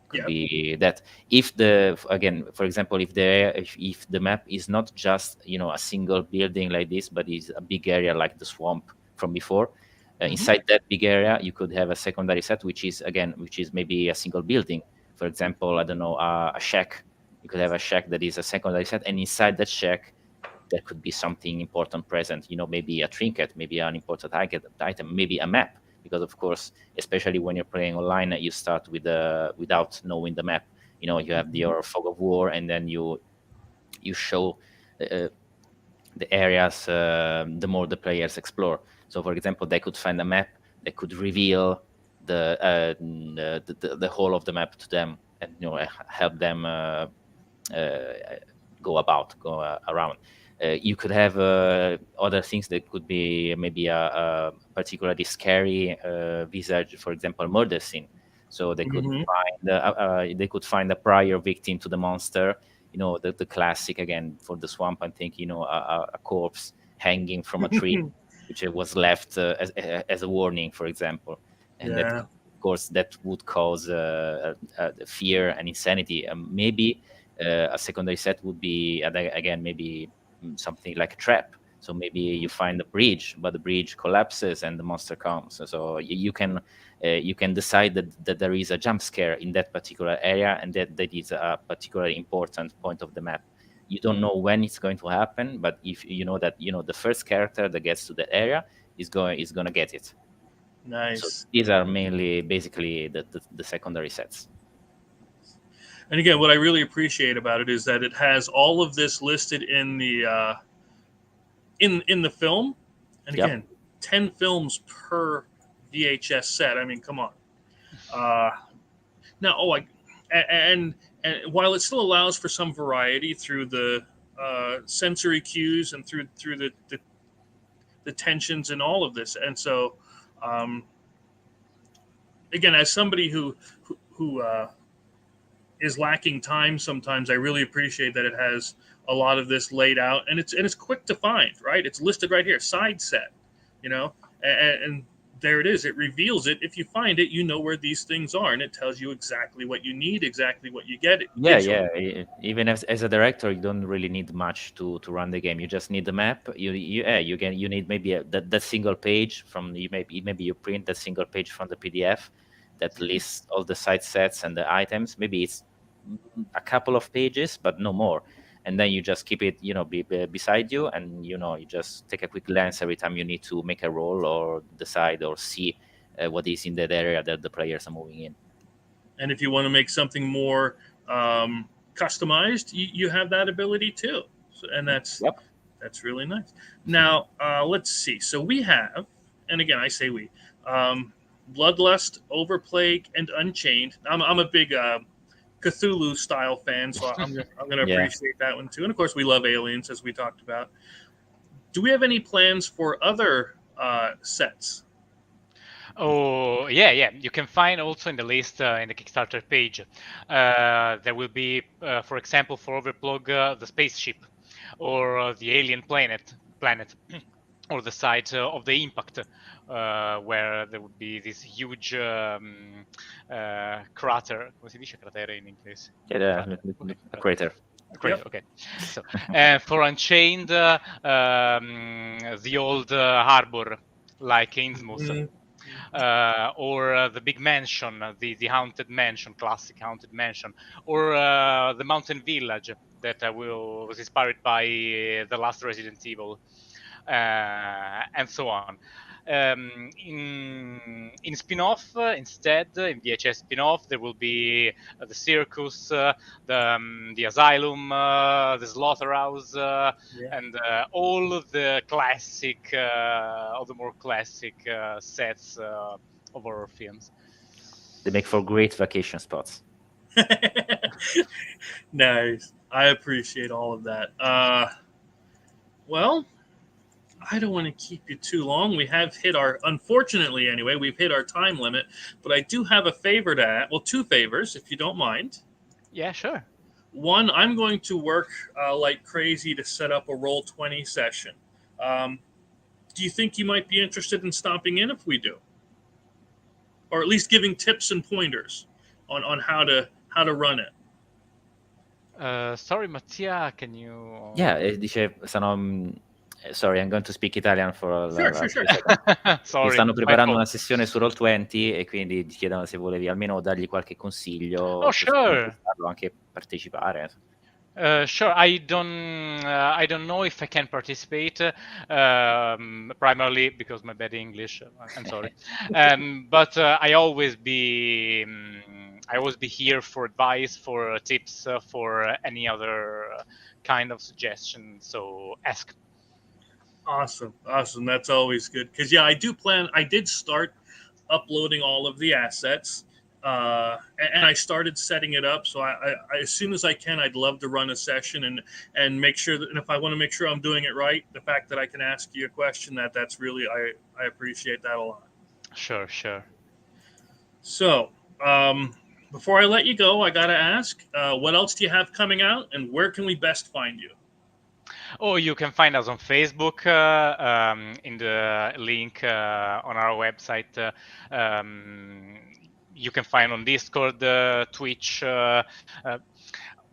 D: Could be that if for example, if the map is not just a single building like this, but is a big area like the swamp from before. Inside that big area, you could have a secondary set, which is maybe a single building. For example, I don't know, a shack. You could have a shack that is a secondary set, and inside that shack, there could be something important present, maybe a trinket, maybe an important item, maybe a map. Because of course, especially when you're playing online, you start without knowing the map. You have your fog of war, and then you show the areas the more the players explore. So, for example, they could find a map that could reveal the whole of the map to them, and help them go around. You could have other things that could be maybe a particularly scary visage, for example, murder scene. So they could find a prior victim to the monster. The classic again for the swamp. I think a corpse hanging from a tree, which was left as a warning, for example, and that, of course, that would cause fear and insanity. Maybe a secondary set would be again maybe something like a trap. So maybe you find a bridge, but the bridge collapses and the monster comes. So you can decide that there is a jump scare in that particular area, and that is a particularly important point of the map. You don't know when it's going to happen, but if you know that the first character that gets to the area is going to get it.
A: Nice.
D: So these are mainly basically the secondary sets.
A: And again, what I really appreciate about it is that it has all of this listed in the in the film. And again, 10 films per VHS set. I mean, come on. Now, and while it still allows for some variety through the sensory cues and through the tensions and all of this, and so again, as somebody who is lacking time sometimes, I really appreciate that it has a lot of this laid out, and it's quick to find, right? It's listed right here, side set, and there it is. It reveals it. If you find it, you know where these things are, and it tells you exactly what you need, exactly what you get.
D: Yeah. Even as a director, you don't really need much to run the game. You just need the map. You need maybe that single page from maybe you print that single page from the PDF that lists all the side sets and the items. Maybe it's a couple of pages, but no more. And then you just keep it, beside you, and you just take a quick glance every time you need to make a roll or decide or see what is in that area that the players are moving in.
A: And if you want to make something more customized, you have that ability too. So, and that's really nice. Now, let's see. So we have, and again, I say we, Bloodlust, Overplague, and Unchained. I'm a big Cthulhu style fan, so I'm going to appreciate that one too. And of course, we love aliens, as we talked about. Do we have any plans for other sets?
C: Oh, yeah. You can find also in the list in the Kickstarter page. There will be, for example, for Overplug, the spaceship or the alien planet. or the site of the impact, where there would be this huge crater. Come si dice cratere in inglese?
D: Yeah, a crater.
C: Great.
A: Yep.
C: Okay. So for Unchained, the old harbor like Innsmouth, or the big mansion, the haunted mansion, classic haunted mansion, or the mountain village that was inspired by the last Resident Evil, and so on. In spin-off, instead, in VHS spin-off, there will be the circus, the asylum, the slaughterhouse, and all of the classic, all the more classic sets of horror films.
D: They make for great vacation spots.
A: Nice. I appreciate all of that. Well, I don't want to keep you too long. We have hit unfortunately anyway, we've hit our time limit, but I do have a favor to add. Well, two favors, if you don't mind.
C: Yeah, sure.
A: One, I'm going to work like crazy to set up a Roll20 session. Do you think you might be interested in stopping in if we do? Or at least giving tips and pointers on how to run it?
C: Sorry, Mattia, can you...
D: Yeah, dice, sorry, I'm going to speak Italian for
A: Sure.
C: Sorry,
D: stanno preparando una sessione su Roll20 e quindi ti chiedono se volevi almeno dargli qualche consiglio.
C: Oh, sure.
D: Anche partecipare.
C: Sure. I don't know if I can participate, primarily because my bad English. I'm sorry, but I always be here for advice, for tips, for any other kind of suggestion. So ask.
A: Awesome. That's always good. Because I did start uploading all of the assets, and I started setting it up. So I as soon as I can, I'd love to run a session and make sure that, and if I want to make sure I'm doing it right, the fact that I can ask you a question, that's really, I appreciate that a lot.
C: Sure.
A: So before I let you go, I got to ask, what else do you have coming out, and where can we best find you?
C: Oh, you can find us on Facebook, in the link on our website. You can find on Discord, Twitch,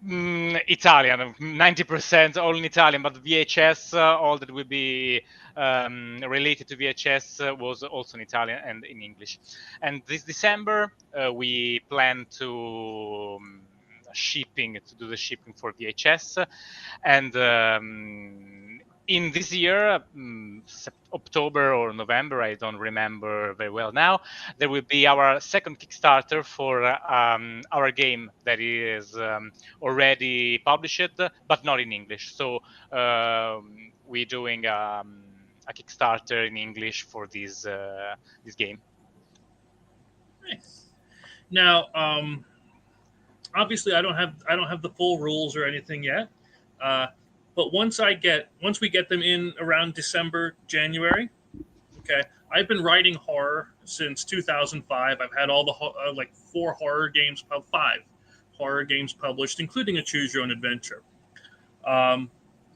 C: Italian, 90% all in Italian, but VHS, all that will be related to VHS was also in Italian and in English. And this December, we plan to do the shipping for VHS, and in this year, October or November, I don't remember very well now, there will be our second Kickstarter for our game that is already published, but not in English. So we're doing a Kickstarter in English for this game.
A: Nice. Now, obviously, I don't have the full rules or anything yet. But once we get them in around December, January, okay, I've been writing horror since 2005. I've had all the 5 horror games published, including a Choose Your Own Adventure.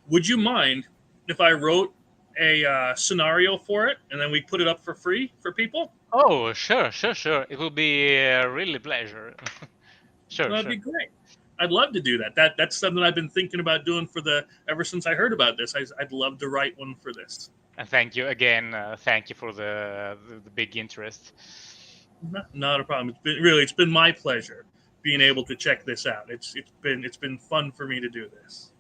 A: Would you mind if I wrote a scenario for it and then we put it up for free for people?
C: Oh, sure. It will be really a pleasure. Sure.
A: That'd be great. I'd love to do that. That's something I've been thinking about doing ever since I heard about this. I'd love to write one for this.
C: And thank you again. Thank you for the big interest.
A: Not a problem. It's been my pleasure being able to check this out. It's been fun for me to do this,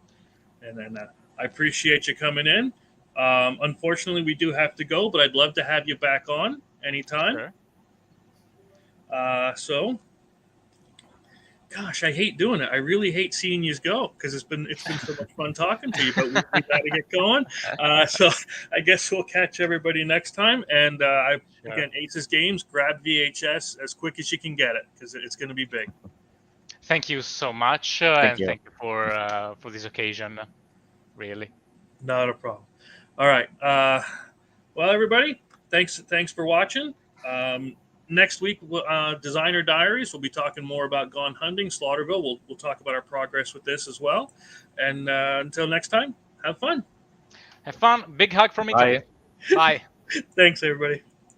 A: and then I appreciate you coming in. Unfortunately, we do have to go, but I'd love to have you back on anytime. Sure. So. Gosh, I hate doing it. I really hate seeing you go because it's been so much fun talking to you, but we got to get going. So I guess we'll catch everybody next time. And again, Aces Games, grab VHS as quick as you can get it because it's going to be big.
C: Thank you so much, thank you for this occasion. Really,
A: not a problem. All right. Well, everybody, thanks for watching. Next week, Designer Diaries, we'll be talking more about Gone Hunting, Slaughterville. We'll talk about our progress with this as well. And until next time, have fun.
C: Have fun. Big hug from Italy.
D: Bye.
C: Bye.
A: Thanks, everybody.